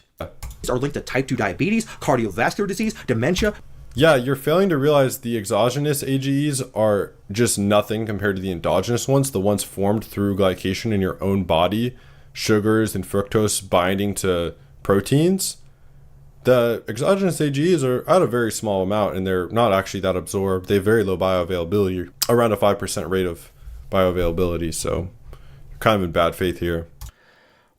These are linked to type 2 diabetes, cardiovascular disease, dementia. Yeah, you're failing to realize the exogenous AGEs are just nothing compared to the endogenous ones, the ones formed through glycation in your own body, sugars and fructose binding to proteins. The exogenous AGEs are at a very small amount, and they're not actually that absorbed. They have very low bioavailability, around a 5% rate of bioavailability, so you're kind of in bad faith here.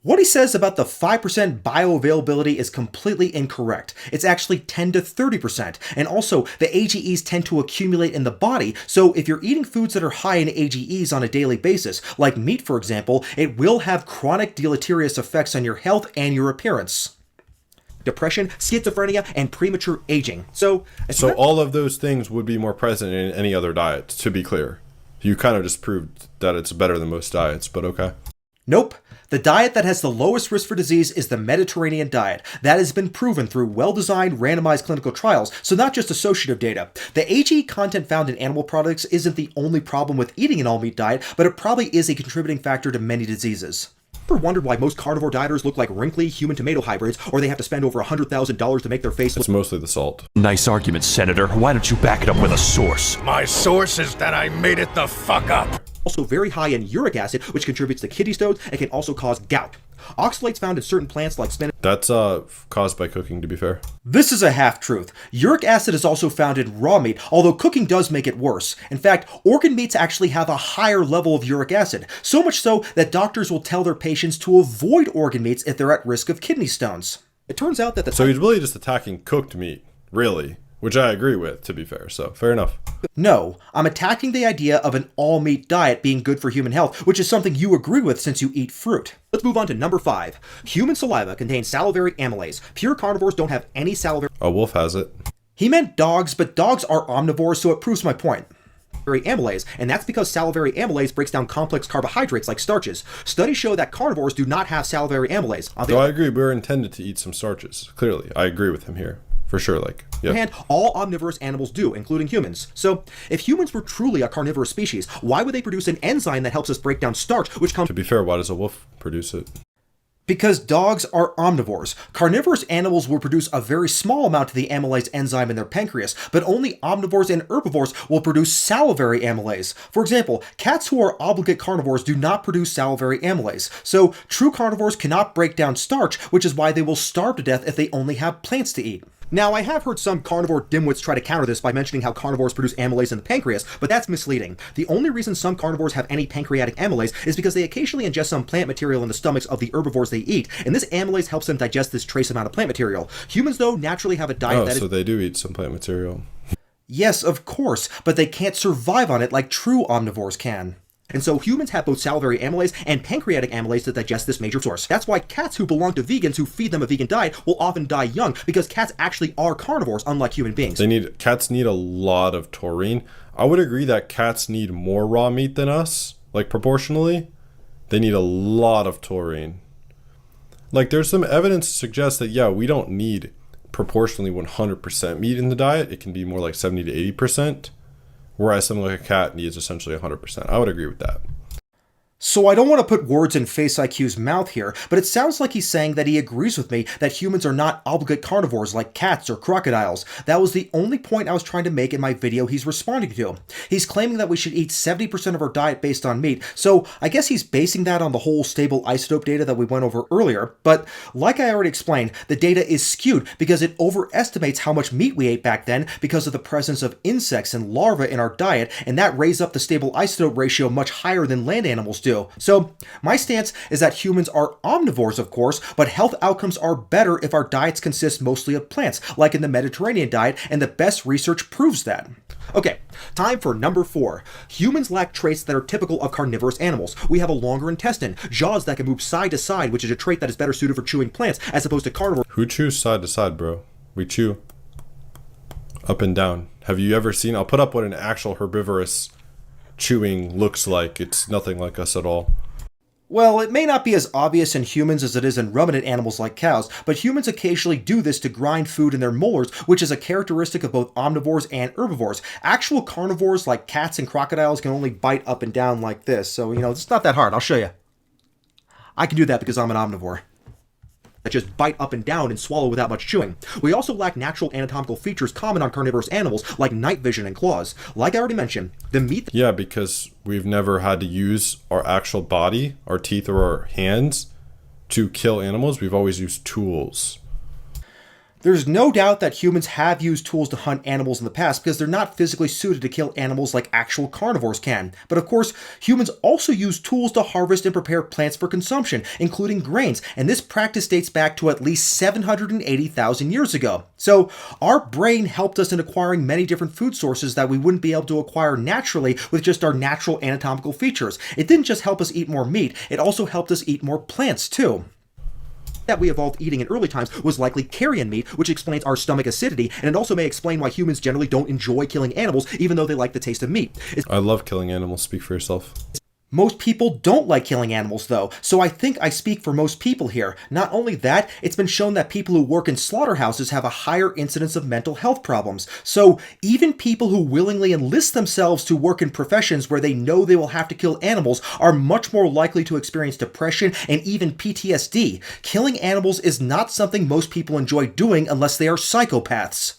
What he says about the 5% bioavailability is completely incorrect. It's actually 10 to 30%. And also, the AGEs tend to accumulate in the body, so if you're eating foods that are high in AGEs on a daily basis, like meat for example, it will have chronic deleterious effects on your health and your appearance. Depression, schizophrenia, and premature aging. So all of those things would be more present in any other diet, to be clear. You kind of just proved that it's better than most diets, but okay. Nope. The diet that has the lowest risk for disease is the Mediterranean diet. That has been proven through well-designed, randomized clinical trials, so not just associative data. The AGE content found in animal products isn't the only problem with eating an all-meat diet, but it probably is a contributing factor to many diseases. Ever wondered why most carnivore dieters look like wrinkly human tomato hybrids, or they have to spend over $100,000 to make their face look... It's mostly the salt. Nice argument, Senator. Why don't you back it up with a source? My source is that I made it the fuck up. Also very high in uric acid, which contributes to kidney stones and can also cause gout. Oxalates found in certain plants like spinach. That's caused by cooking, to be fair. This is a half-truth. Uric acid is also found in raw meat, although cooking does make it worse. In fact, organ meats actually have a higher level of uric acid, so much so that doctors will tell their patients to avoid organ meats if they're at risk of kidney stones. It turns out that the... So he's really just attacking cooked meat, really. Which I agree with, to be fair, so fair enough. No, I'm attacking the idea of an all-meat diet being good for human health, which is something you agree with since you eat fruit. Let's move on to number 5. Human saliva contains salivary amylase. Pure carnivores don't have any salivary... A wolf has it. He meant dogs, but dogs are omnivores, so it proves my point. Amylase, and that's because salivary amylase breaks down complex carbohydrates like starches. Studies show that carnivores do not have salivary amylase. No, I agree. We're intended to eat some starches. Clearly, I agree with him here. For sure, yeah. And all omnivorous animals do, including humans. So, if humans were truly a carnivorous species, why would they produce an enzyme that helps us break down starch, which comes... To be fair, why does a wolf produce it? Because dogs are omnivores. Carnivorous animals will produce a very small amount of the amylase enzyme in their pancreas, but only omnivores and herbivores will produce salivary amylase. For example, cats who are obligate carnivores do not produce salivary amylase. So, true carnivores cannot break down starch, which is why they will starve to death if they only have plants to eat. Now, I have heard some carnivore dimwits try to counter this by mentioning how carnivores produce amylase in the pancreas, but that's misleading. The only reason some carnivores have any pancreatic amylase is because they occasionally ingest some plant material in the stomachs of the herbivores they eat, and this amylase helps them digest this trace amount of plant material. Humans, though, naturally have a diet that is... so they do eat some plant material. Yes, of course, but they can't survive on it like true omnivores can. And so humans have both salivary amylase and pancreatic amylase to digest this major source. That's why cats who belong to vegans who feed them a vegan diet will often die young, because cats actually are carnivores, unlike human beings. Cats need a lot of taurine. I would agree that cats need more raw meat than us, like proportionally. They need a lot of taurine. Like there's some evidence to suggest that, yeah, we don't need proportionally 100% meat in the diet. It can be more like 70 to 80%. Whereas something like a cat needs essentially 100%. I would agree with that. So I don't want to put words in FaceIQ's mouth here, but it sounds like he's saying that he agrees with me that humans are not obligate carnivores like cats or crocodiles. That was the only point I was trying to make in my video he's responding to. He's claiming that we should eat 70% of our diet based on meat, so I guess he's basing that on the whole stable isotope data that we went over earlier, but like I already explained, the data is skewed because it overestimates how much meat we ate back then because of the presence of insects and larvae in our diet, and that raised up the stable isotope ratio much higher than land animals do. do. So my stance is that humans are omnivores, of course, but health outcomes are better if our diets consist mostly of plants, like in the Mediterranean diet, and the best research proves that. Okay, time for number 4. Humans lack traits that are typical of carnivorous animals. We have a longer intestine, jaws that can move side to side, which is a trait that is better suited for chewing plants, as opposed to carnivores. Who chews side to side, bro? We chew up and down. Have you ever seen? I'll put up what an actual herbivorous chewing looks like. It's nothing like us at all. Well, it may not be as obvious in humans as it is in ruminant animals like cows, but humans occasionally do this to grind food in their molars, which is a characteristic of both omnivores and herbivores. Actual carnivores like cats and crocodiles can only bite up and down like this, so, it's not that hard. I'll show you. I can do that because I'm an omnivore. That just bite up and down and swallow without much chewing. We also lack natural anatomical features common on carnivorous animals like night vision and claws. Like I already mentioned, the meat... Yeah, because we've never had to use our actual body, our teeth or our hands to kill animals. We've always used tools. There's no doubt that humans have used tools to hunt animals in the past because they're not physically suited to kill animals like actual carnivores can. But of course, humans also use tools to harvest and prepare plants for consumption, including grains, and this practice dates back to at least 780,000 years ago. So our brain helped us in acquiring many different food sources that we wouldn't be able to acquire naturally with just our natural anatomical features. It didn't just help us eat more meat, it also helped us eat more plants too. That we evolved eating in early times was likely carrion meat, which explains our stomach acidity, and it also may explain why humans generally don't enjoy killing animals, even though they like the taste of meat. I love killing animals. Speak for yourself. Most people don't like killing animals, though, so I think I speak for most people here. Not only that, it's been shown that people who work in slaughterhouses have a higher incidence of mental health problems. So even people who willingly enlist themselves to work in professions where they know they will have to kill animals are much more likely to experience depression and even PTSD. Killing animals is not something most people enjoy doing unless they are psychopaths.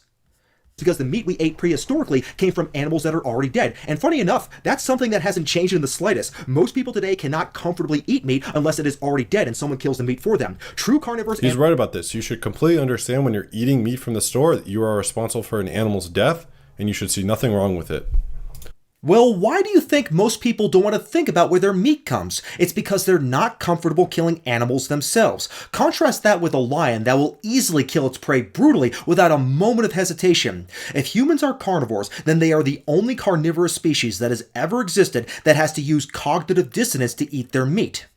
Because the meat we ate prehistorically came from animals that are already dead. And funny enough, that's something that hasn't changed in the slightest. Most people today cannot comfortably eat meat unless it is already dead and someone kills the meat for them. True carnivores... He's right about this. You should completely understand when you're eating meat from the store that you are responsible for an animal's death, and you should see nothing wrong with it. Well, why do you think most people don't want to think about where their meat comes? It's because they're not comfortable killing animals themselves. Contrast that with a lion that will easily kill its prey brutally without a moment of hesitation. If humans are carnivores, then they are the only carnivorous species that has ever existed that has to use cognitive dissonance to eat their meat.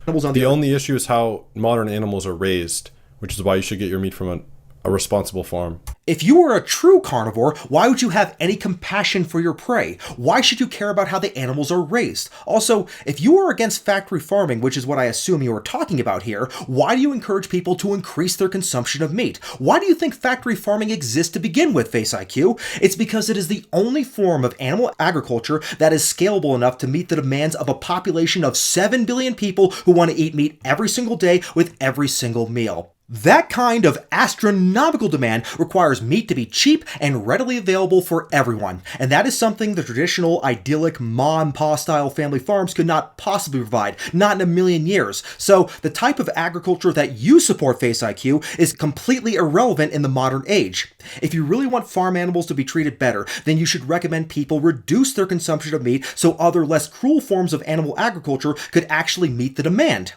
The only issue is how modern animals are raised, which is why you should get your meat from a responsible farm. If you were a true carnivore, why would you have any compassion for your prey? Why should you care about how the animals are raised? Also, if you are against factory farming, which is what I assume you are talking about here, why do you encourage people to increase their consumption of meat? Why do you think factory farming exists to begin with, FaceIQ? It's because it is the only form of animal agriculture that is scalable enough to meet the demands of a population of 7 billion people who want to eat meat every single day with every single meal. That kind of astronomical demand requires meat to be cheap and readily available for everyone, and that is something the traditional, idyllic, ma-and-pa style family farms could not possibly provide, not in a million years. So the type of agriculture that you support, FaceIQ, is completely irrelevant in the modern age. If you really want farm animals to be treated better, then you should recommend people reduce their consumption of meat so other less cruel forms of animal agriculture could actually meet the demand.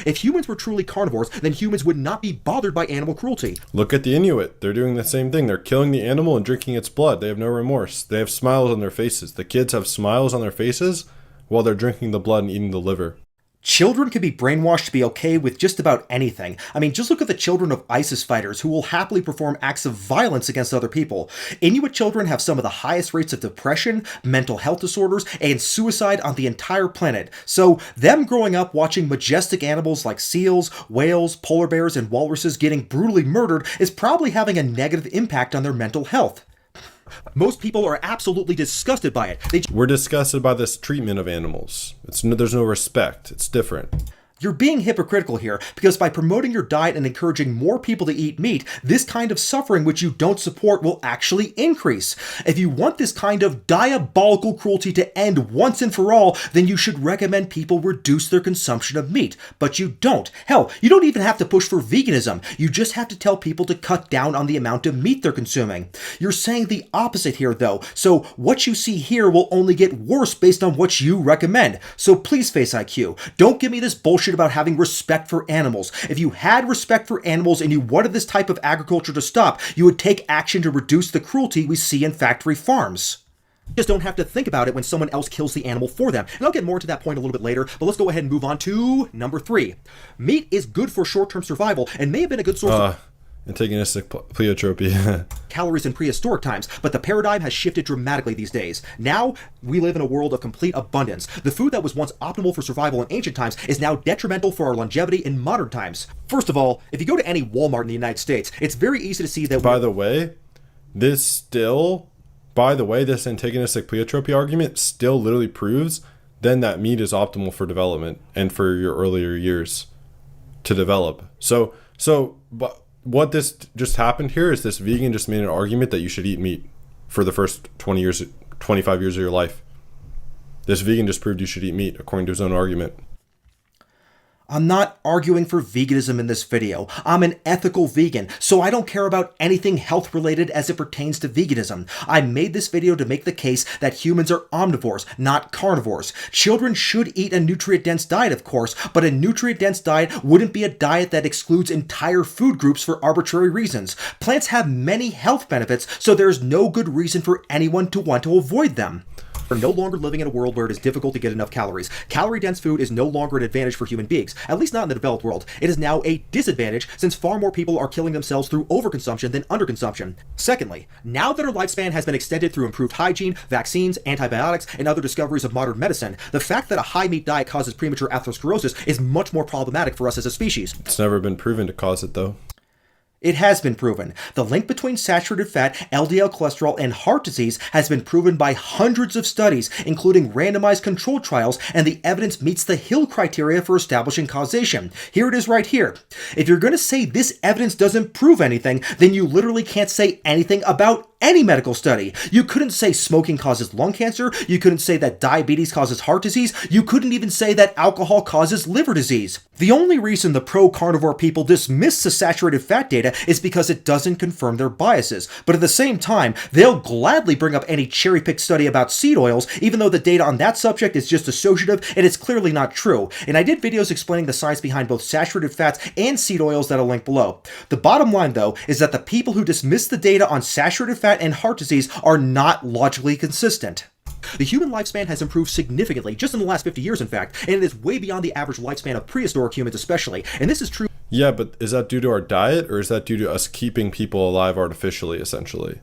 If humans were truly carnivores, then humans would not be bothered by animal cruelty. Look at the Inuit. They're doing the same thing. They're killing the animal and drinking its blood. They have no remorse. They have smiles on their faces. The kids have smiles on their faces while they're drinking the blood and eating the liver. Children can be brainwashed to be okay with just about anything. I mean, just look at the children of ISIS fighters who will happily perform acts of violence against other people. Inuit children have some of the highest rates of depression, mental health disorders, and suicide on the entire planet. So, them growing up watching majestic animals like seals, whales, polar bears, and walruses getting brutally murdered is probably having a negative impact on their mental health. Most people are absolutely disgusted by it. We're disgusted by this treatment of animals. There's no respect. It's different. You're being hypocritical here, because by promoting your diet and encouraging more people to eat meat, this kind of suffering which you don't support will actually increase. If you want this kind of diabolical cruelty to end once and for all, then you should recommend people reduce their consumption of meat. But you don't. Hell, you don't even have to push for veganism. You just have to tell people to cut down on the amount of meat they're consuming. You're saying the opposite here, though, so what you see here will only get worse based on what you recommend. So please, FaceIQ, don't give me this bullshit about having respect for animals. If you had respect for animals and you wanted this type of agriculture to stop, you would take action to reduce the cruelty we see in factory farms. You just don't have to think about it when someone else kills the animal for them. And I'll get more into that point a little bit later, but let's go ahead and move on to number 3. Meat is good for short-term survival and may have been a good source of antagonistic pleiotropy. calories in prehistoric times, but the paradigm has shifted dramatically these days. Now, we live in a world of complete abundance. The food that was once optimal for survival in ancient times is now detrimental for our longevity in modern times. First of all, if you go to any Walmart in the United States, it's very easy to see that— By the way, this antagonistic pleiotropy argument still literally proves then that meat is optimal for development and for your earlier years to develop. But what this just happened here is this vegan just made an argument that you should eat meat for the first 20 years, 25 years of your life. This vegan just proved you should eat meat according to his own argument. I'm not arguing for veganism in this video. I'm an ethical vegan, so I don't care about anything health related as it pertains to veganism. I made this video to make the case that humans are omnivores, not carnivores. Children should eat a nutrient-dense diet, of course, but a nutrient-dense diet wouldn't be a diet that excludes entire food groups for arbitrary reasons. Plants have many health benefits, so there's no good reason for anyone to want to avoid them. We're no longer living in a world where it is difficult to get enough calories. Calorie-dense food is no longer an advantage for human beings, at least not in the developed world. It is now a disadvantage since far more people are killing themselves through overconsumption than underconsumption. Secondly, now that our lifespan has been extended through improved hygiene, vaccines, antibiotics, and other discoveries of modern medicine, the fact that a high-meat diet causes premature atherosclerosis is much more problematic for us as a species. It's never been proven to cause it, though. It has been proven. The link between saturated fat, LDL cholesterol, and heart disease has been proven by hundreds of studies, including randomized controlled trials, and the evidence meets the Hill criteria for establishing causation. Here it is right here. If you're going to say this evidence doesn't prove anything, then you literally can't say anything about any medical study. You couldn't say smoking causes lung cancer. You couldn't say that diabetes causes heart disease. You couldn't even say that alcohol causes liver disease. The only reason the pro-carnivore people dismiss the saturated fat data is because it doesn't confirm their biases. But at the same time, they'll gladly bring up any cherry-picked study about seed oils, even though the data on that subject is just associative and it's clearly not true. And I did videos explaining the science behind both saturated fats and seed oils that I'll link below. The bottom line, though, is that the people who dismiss the data on saturated fat and heart disease are not logically consistent. The human lifespan has improved significantly just in the last 50 years, in fact, and it is way beyond the average lifespan of prehistoric humans especially, and this is true. Yeah, but is that due to our diet, or is that due to us keeping people alive artificially, essentially?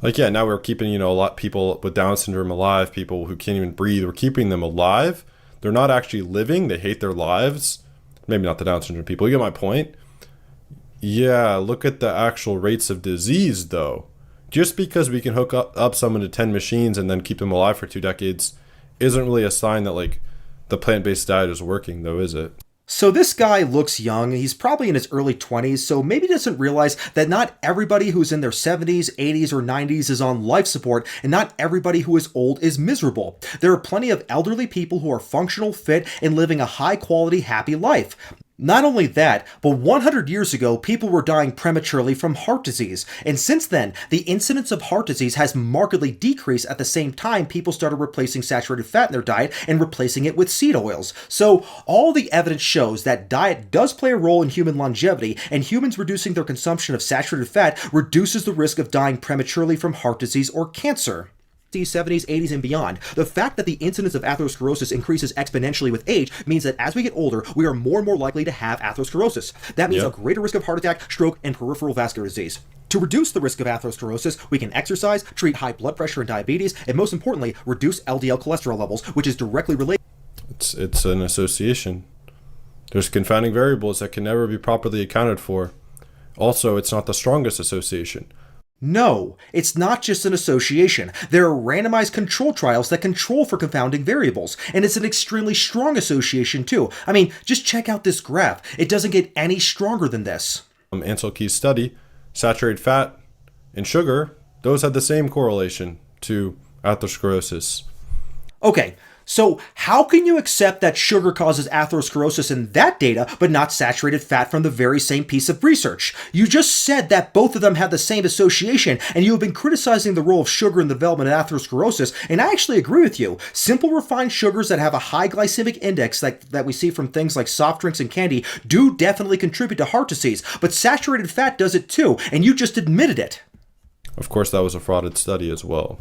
Like, yeah, now we're keeping, a lot of people with Down syndrome alive, people who can't even breathe, we're keeping them alive. They're not actually living, they hate their lives. Maybe not the Down syndrome people, you get my point? Yeah, look at the actual rates of disease, though. Just because we can hook up someone to 10 machines and then keep them alive for 2 decades isn't really a sign that, like, the plant-based diet is working, though, is it? So this guy looks young. He's probably in his early 20s, so maybe doesn't realize that not everybody who's in their 70s, 80s, or 90s is on life support, and not everybody who is old is miserable. There are plenty of elderly people who are functional, fit, and living a high-quality, happy life. Not only that, but 100 years ago, people were dying prematurely from heart disease. And since then, the incidence of heart disease has markedly decreased at the same time people started replacing saturated fat in their diet and replacing it with seed oils. So all the evidence shows that diet does play a role in human longevity, and humans reducing their consumption of saturated fat reduces the risk of dying prematurely from heart disease or cancer. 70s, 80s, and beyond. The fact that the incidence of atherosclerosis increases exponentially with age means that as we get older, we are more and more likely to have atherosclerosis. That means a greater risk of heart attack, stroke, and peripheral vascular disease. To reduce the risk of atherosclerosis, we can exercise, treat high blood pressure and diabetes, and most importantly, reduce LDL cholesterol levels, which is directly related. It's an association. There's confounding variables that can never be properly accounted for. Also, it's not the strongest association. No, it's not just an association. There are randomized control trials that control for confounding variables, and it's an extremely strong association too. I mean, just check out this graph. It doesn't get any stronger than this. Ansel Keys' study, saturated fat and sugar, those had the same correlation to atherosclerosis. Okay, so how can you accept that sugar causes atherosclerosis in that data, but not saturated fat from the very same piece of research? You just said that both of them have the same association, and you have been criticizing the role of sugar in the development of atherosclerosis, and I actually agree with you. Simple refined sugars that have a high glycemic index that we see from things like soft drinks and candy do definitely contribute to heart disease, but saturated fat does it too, and you just admitted it. Of course, that was a frauded study as well.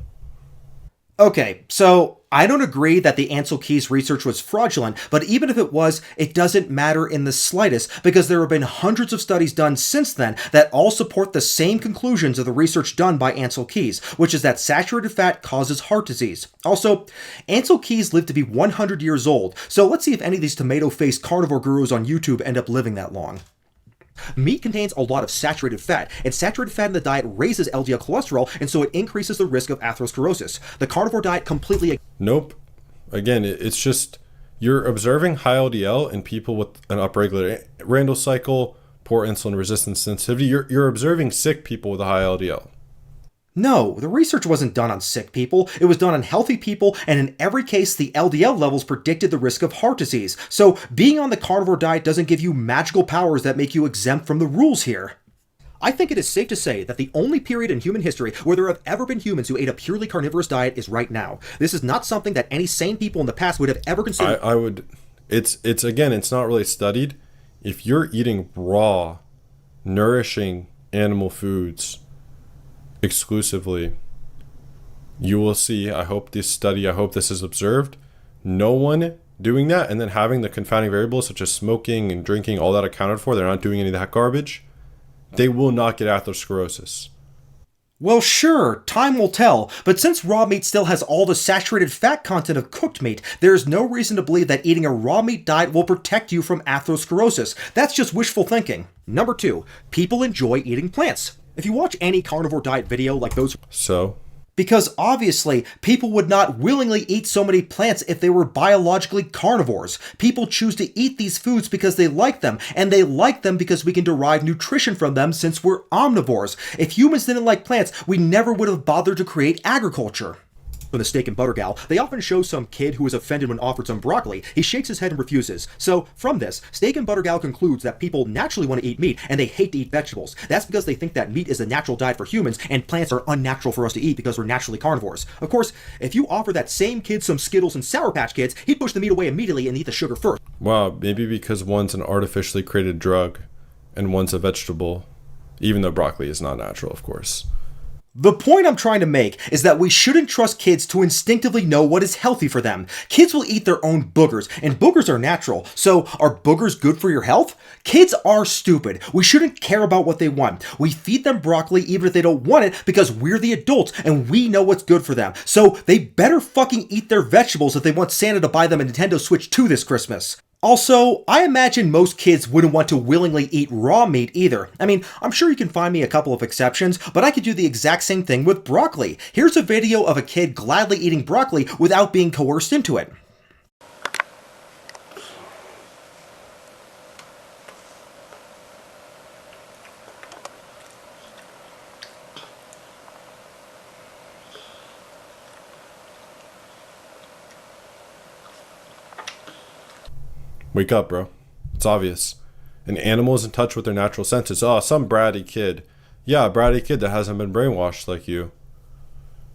Okay, so I don't agree that the Ansel Keys research was fraudulent, but even if it was, it doesn't matter in the slightest because there have been hundreds of studies done since then that all support the same conclusions of the research done by Ansel Keys, which is that saturated fat causes heart disease. Also, Ansel Keys lived to be 100 years old, so let's see if any of these tomato-faced carnivore gurus on YouTube end up living that long. Meat contains a lot of saturated fat, and saturated fat in the diet raises LDL cholesterol, and so it increases the risk of atherosclerosis. The carnivore diet completely... Nope. Again, it's just you're observing high LDL in people with an upregulated Randall cycle, poor insulin resistance sensitivity. You're observing sick people with a high LDL. No, the research wasn't done on sick people. It was done on healthy people, and in every case, the LDL levels predicted the risk of heart disease. So being on the carnivore diet doesn't give you magical powers that make you exempt from the rules here. I think it is safe to say that the only period in human history where there have ever been humans who ate a purely carnivorous diet is right now. This is not something that any sane people in the past would have ever considered. I would... It's again, it's not really studied. If you're eating raw, nourishing animal foods exclusively, you will see, I hope this is observed, no one doing that and then having the confounding variables such as smoking and drinking, all that accounted for, they're not doing any of that garbage, they will not get atherosclerosis. Well, sure, time will tell, but since raw meat still has all the saturated fat content of cooked meat, there is no reason to believe that eating a raw meat diet will protect you from atherosclerosis. That's just wishful thinking. Number 2, people enjoy eating plants. If you watch any carnivore diet video like those... So? Because obviously, people would not willingly eat so many plants if they were biologically carnivores. People choose to eat these foods because they like them, and they like them because we can derive nutrition from them since we're omnivores. If humans didn't like plants, we never would have bothered to create agriculture. From the steak and butter gal, they often show some kid who is offended when offered some broccoli. He shakes his head and refuses. So, from this, steak and butter gal concludes that people naturally want to eat meat and they hate to eat vegetables. That's because they think that meat is a natural diet for humans and plants are unnatural for us to eat because we're naturally carnivores. Of course, if you offer that same kid some Skittles and Sour Patch Kids, he'd push the meat away immediately and eat the sugar first. Wow, maybe because one's an artificially created drug and one's a vegetable, even though broccoli is not natural, of course. The point I'm trying to make is that we shouldn't trust kids to instinctively know what is healthy for them. Kids will eat their own boogers, and boogers are natural. So, are boogers good for your health? Kids are stupid. We shouldn't care about what they want. We feed them broccoli even if they don't want it because we're the adults and we know what's good for them. So, they better fucking eat their vegetables if they want Santa to buy them a Nintendo Switch 2 this Christmas. Also, I imagine most kids wouldn't want to willingly eat raw meat either. I mean, I'm sure you can find me a couple of exceptions, but I could do the exact same thing with broccoli. Here's a video of a kid gladly eating broccoli without being coerced into it. Wake up, bro. It's obvious. An animal is in touch with their natural senses. Oh, some bratty kid. Yeah, a bratty kid that hasn't been brainwashed like you.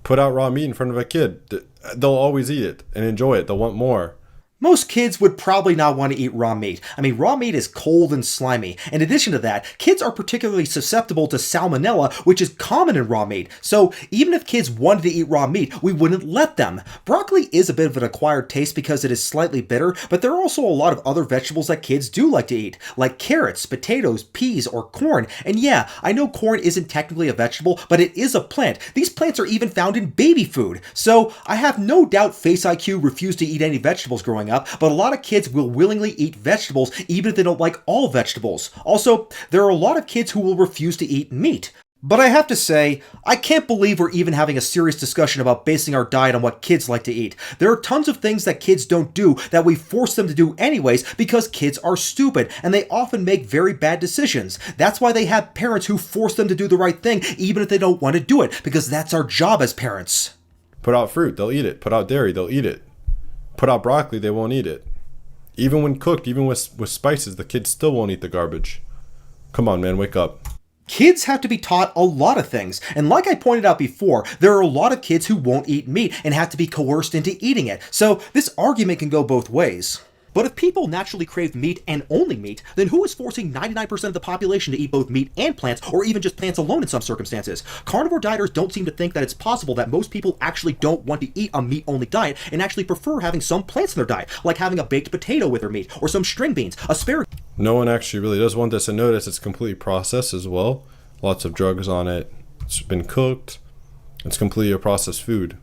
Put out raw meat in front of a kid. They'll always eat it and enjoy it. They'll want more. Most kids would probably not want to eat raw meat. I mean, raw meat is cold and slimy. In addition to that, kids are particularly susceptible to salmonella, which is common in raw meat. So even if kids wanted to eat raw meat, we wouldn't let them. Broccoli is a bit of an acquired taste because it is slightly bitter, but there are also a lot of other vegetables that kids do like to eat, like carrots, potatoes, peas, or corn. And yeah, I know corn isn't technically a vegetable, but it is a plant. These plants are even found in baby food. So I have no doubt FaceIQ refused to eat any vegetables growing up, but a lot of kids will willingly eat vegetables even if they don't like all vegetables. Also, there are a lot of kids who will refuse to eat meat. But I have to say, I can't believe we're even having a serious discussion about basing our diet on what kids like to eat. There are tons of things that kids don't do that we force them to do anyways because kids are stupid and they often make very bad decisions. That's why they have parents who force them to do the right thing even if they don't want to do it, because that's our job as parents. Put out fruit, they'll eat it. Put out dairy, they'll eat it. Put out broccoli, they won't eat it. Even when cooked, even with spices, the kids still won't eat the garbage. Come on, man, wake up. Kids have to be taught a lot of things, and like I pointed out before, there are a lot of kids who won't eat meat and have to be coerced into eating it, so this argument can go both ways. But if people naturally crave meat and only meat, then who is forcing 99% of the population to eat both meat and plants, or even just plants alone in some circumstances? Carnivore dieters don't seem to think that it's possible that most people actually don't want to eat a meat-only diet and actually prefer having some plants in their diet, like having a baked potato with their meat, or some string beans, asparagus. No one actually really does want this, and notice it's completely processed as well. Lots of drugs on it. It's been cooked. It's completely a processed food.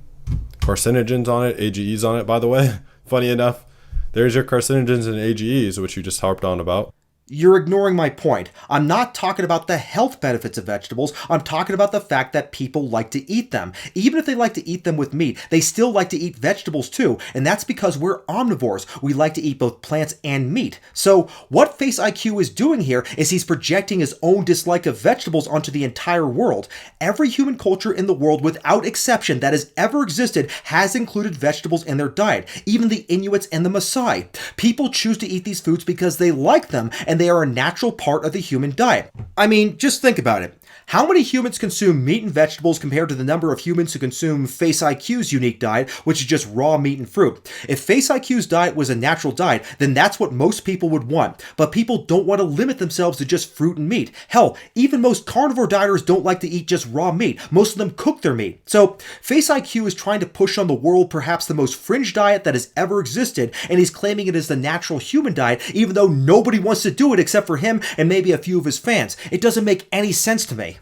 Carcinogens on it, AGEs on it, by the way. Funny enough, there's your carcinogens and AGEs, which you just harped on about. You're ignoring my point. I'm not talking about the health benefits of vegetables. I'm talking about the fact that people like to eat them. Even if they like to eat them with meat, they still like to eat vegetables too, and that's because we're omnivores. We like to eat both plants and meat. So what FaceIQ is doing here is he's projecting his own dislike of vegetables onto the entire world. Every human culture in the world, without exception, that has ever existed has included vegetables in their diet. Even the Inuits and the Maasai. People choose to eat these foods because they like them, and they are a natural part of the human diet. I mean, just think about it. How many humans consume meat and vegetables compared to the number of humans who consume FaceIQ's unique diet, which is just raw meat and fruit? If FaceIQ's diet was a natural diet, then that's what most people would want. But people don't want to limit themselves to just fruit and meat. Hell, even most carnivore dieters don't like to eat just raw meat. Most of them cook their meat. So FaceIQ is trying to push on the world perhaps the most fringe diet that has ever existed, and he's claiming it as the natural human diet, even though nobody wants to do it except for him and maybe a few of his fans. It doesn't make any sense to me.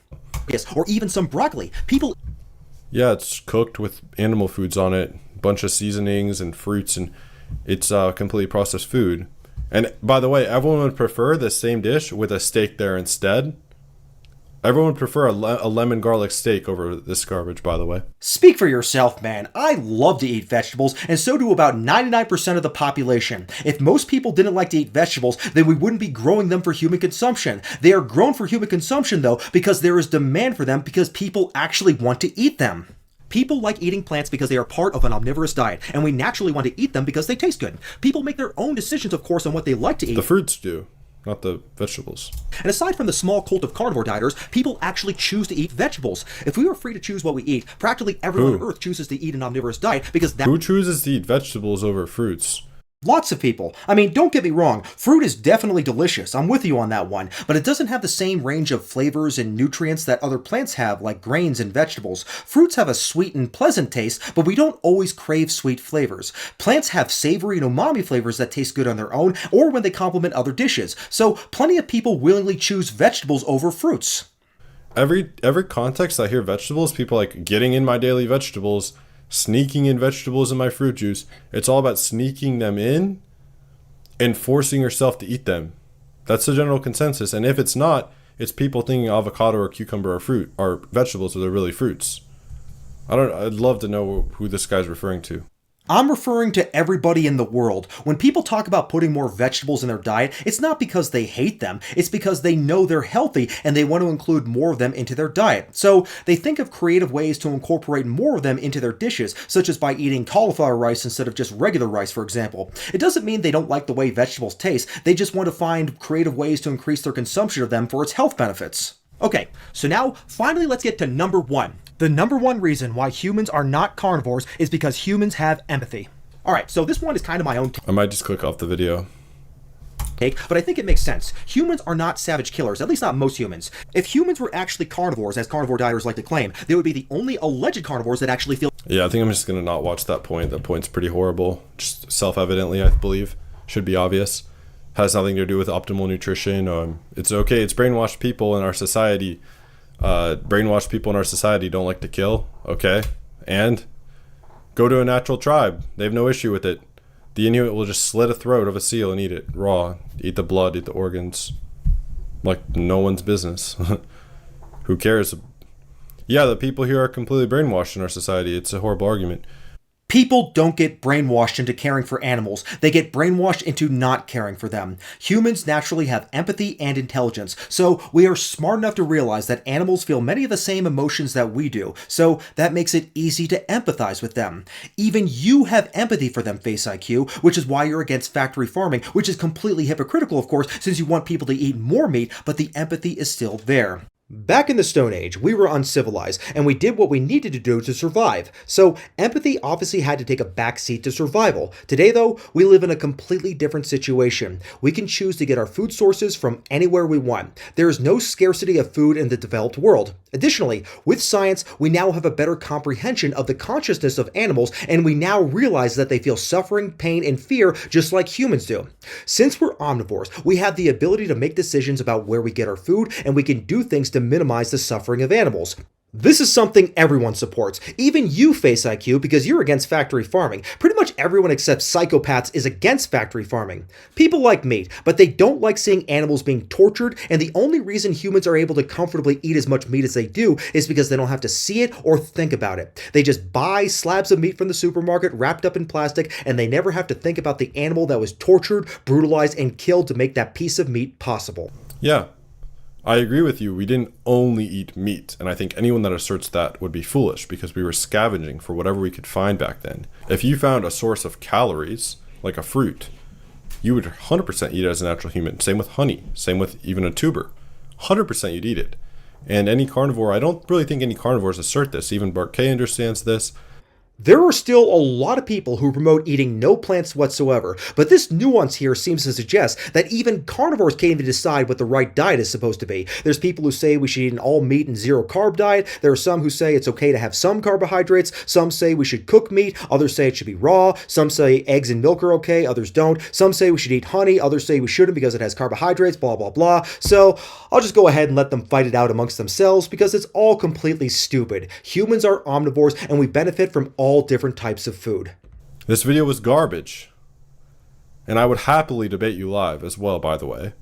Yes, or even some broccoli. People... Yeah, it's cooked with animal foods on it, bunch of seasonings and fruits, and it's completely processed food. And by the way, everyone would prefer the same dish with a steak there instead. Everyone would prefer a lemon garlic steak over this garbage, by the way. Speak for yourself, man. I love to eat vegetables, and so do about 99% of the population. If most people didn't like to eat vegetables, then we wouldn't be growing them for human consumption. They are grown for human consumption, though, because there is demand for them because people actually want to eat them. People like eating plants because they are part of an omnivorous diet, and we naturally want to eat them because they taste good. People make their own decisions, of course, on what they like to eat. The fruits do, not the vegetables. And aside from the small cult of carnivore dieters, people actually choose to eat vegetables. If we were free to choose what we eat, practically everyone on Earth chooses to eat an omnivorous diet because that... Who chooses to eat vegetables over fruits? Lots of people. I mean, don't get me wrong, fruit is definitely delicious, I'm with you on that one, but it doesn't have the same range of flavors and nutrients that other plants have, like grains and vegetables. Fruits have a sweet and pleasant taste, but we don't always crave sweet flavors. Plants have savory and umami flavors that taste good on their own, or when they complement other dishes, so plenty of people willingly choose vegetables over fruits. Every context I hear vegetables, people like getting in my daily vegetables, sneaking in vegetables in my fruit juice. It's all about sneaking them in and forcing yourself to eat them. That's the general consensus. And if it's not, it's people thinking avocado or cucumber are fruit or vegetables, or they're really fruits. I'd love to know who this guy's referring to. I'm referring to everybody in the world. When people talk about putting more vegetables in their diet, it's not because they hate them, it's because they know they're healthy and they want to include more of them into their diet. So they think of creative ways to incorporate more of them into their dishes, such as by eating cauliflower rice instead of just regular rice, for example. It doesn't mean they don't like the way vegetables taste, they just want to find creative ways to increase their consumption of them for its health benefits. Okay, so now finally let's get to number one. The number one reason why humans are not carnivores is because humans have empathy. Alright, so this one is kind of my own I might just click off the video. take, but I think it makes sense. Humans are not savage killers, at least not most humans. If humans were actually carnivores, as carnivore dieters like to claim, they would be the only alleged carnivores that actually feel... Yeah, I think I'm just going to not watch that point. That point's pretty horrible. Just self-evidently, I believe. Should be obvious. Has nothing to do with optimal nutrition. It's okay. It's brainwashed people in our society. Brainwashed people in our society don't like to kill. Okay. And go to a natural tribe. They have no issue with it. The Inuit will just slit a throat of a seal and eat it raw. Eat the blood, eat the organs. Like no one's business. Who cares Yeah, the people here are completely brainwashed in our society. It's a horrible argument. People don't get brainwashed into caring for animals. They get brainwashed into not caring for them. Humans naturally have empathy and intelligence, so we are smart enough to realize that animals feel many of the same emotions that we do, so that makes it easy to empathize with them. Even you have empathy for them, FaceIQ, which is why you're against factory farming, which is completely hypocritical, of course, since you want people to eat more meat, but the empathy is still there. Back in the Stone Age, we were uncivilized, and we did what we needed to do to survive. So empathy obviously had to take a backseat to survival. Today, though, we live in a completely different situation. We can choose to get our food sources from anywhere we want. There is no scarcity of food in the developed world. Additionally, with science, we now have a better comprehension of the consciousness of animals, and we now realize that they feel suffering, pain, and fear just like humans do. Since we're omnivores, we have the ability to make decisions about where we get our food, and we can do things to minimize the suffering of animals. This is something everyone supports, even you, FaceIQ, because you're against factory farming. Pretty much everyone except psychopaths is against factory farming. People like meat, but they don't like seeing animals being tortured, and the only reason humans are able to comfortably eat as much meat as they do is because they don't have to see it or think about it. They just buy slabs of meat from the supermarket wrapped up in plastic, and they never have to think about the animal that was tortured, brutalized, and killed to make that piece of meat possible. Yeah, I agree with you. We didn't only eat meat, and I think anyone that asserts that would be foolish because we were scavenging for whatever we could find back then. If you found a source of calories, like a fruit, you would 100% eat it as a natural human. Same with honey, same with even a tuber. 100% you'd eat it. And any carnivore, I don't really think any carnivores assert this. Even Bart K understands this. There are still a lot of people who promote eating no plants whatsoever, but this nuance here seems to suggest that even carnivores can't even decide what the right diet is supposed to be. There's people who say we should eat an all meat and zero carb diet. There are some who say it's okay to have some carbohydrates. Some say we should cook meat. Others say it should be raw. Some say eggs and milk are okay. Others don't. Some say we should eat honey. Others say we shouldn't because it has carbohydrates, blah, blah, blah. So I'll just go ahead and let them fight it out amongst themselves because it's all completely stupid. Humans are omnivores and we benefit from all different types of food. This video was garbage. And I would happily debate you live as well, by the way.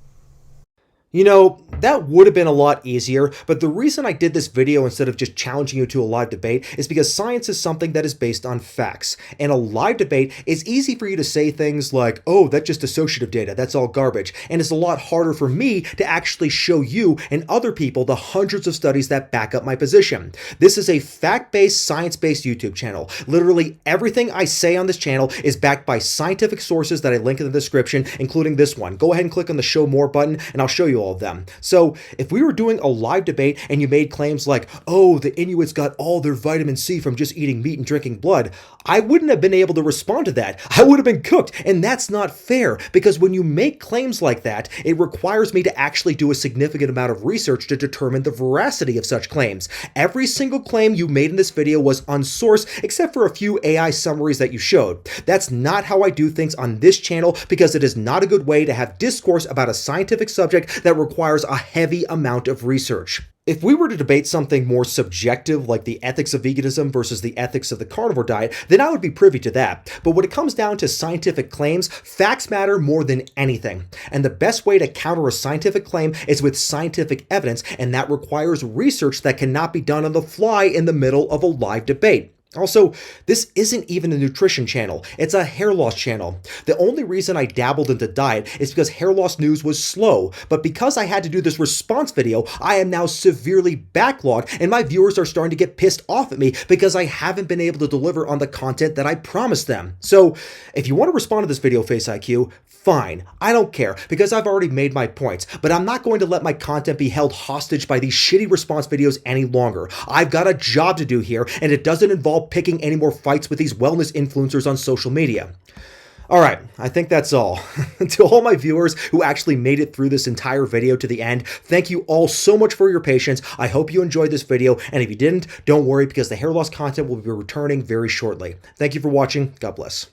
You know, that would have been a lot easier, but the reason I did this video instead of just challenging you to a live debate is because science is something that is based on facts. And a live debate is easy for you to say things like, oh, that's just associative data, that's all garbage. And it's a lot harder for me to actually show you and other people the hundreds of studies that back up my position. This is a fact-based, science-based YouTube channel. Literally everything I say on this channel is backed by scientific sources that I link in the description, including this one. Go ahead and click on the show more button and I'll show you all of them. So if we were doing a live debate and you made claims like, oh, the Inuits got all their vitamin C from just eating meat and drinking blood, I wouldn't have been able to respond to that. I would have been cooked. And that's not fair because when you make claims like that, it requires me to actually do a significant amount of research to determine the veracity of such claims. Every single claim you made in this video was unsourced except for a few AI summaries that you showed. That's not how I do things on this channel because it is not a good way to have discourse about a scientific subject that requires a heavy amount of research. If we were to debate something more subjective like the ethics of veganism versus the ethics of the carnivore diet, then I would be privy to that. But when it comes down to scientific claims, facts matter more than anything. And the best way to counter a scientific claim is with scientific evidence, and that requires research that cannot be done on the fly in the middle of a live debate. Also, this isn't even a nutrition channel, it's a hair loss channel. The only reason I dabbled into diet is because hair loss news was slow, but because I had to do this response video, I am now severely backlogged and my viewers are starting to get pissed off at me because I haven't been able to deliver on the content that I promised them. So, if you want to respond to this video, FaceIQ, fine, I don't care because I've already made my points, but I'm not going to let my content be held hostage by these shitty response videos any longer. I've got a job to do here and it doesn't involve picking any more fights with these wellness influencers on social media. All right, I think that's all. To all my viewers who actually made it through this entire video to the end, thank you all so much for your patience. I hope you enjoyed this video, and if you didn't, don't worry because the hair loss content will be returning very shortly. Thank you for watching. God bless.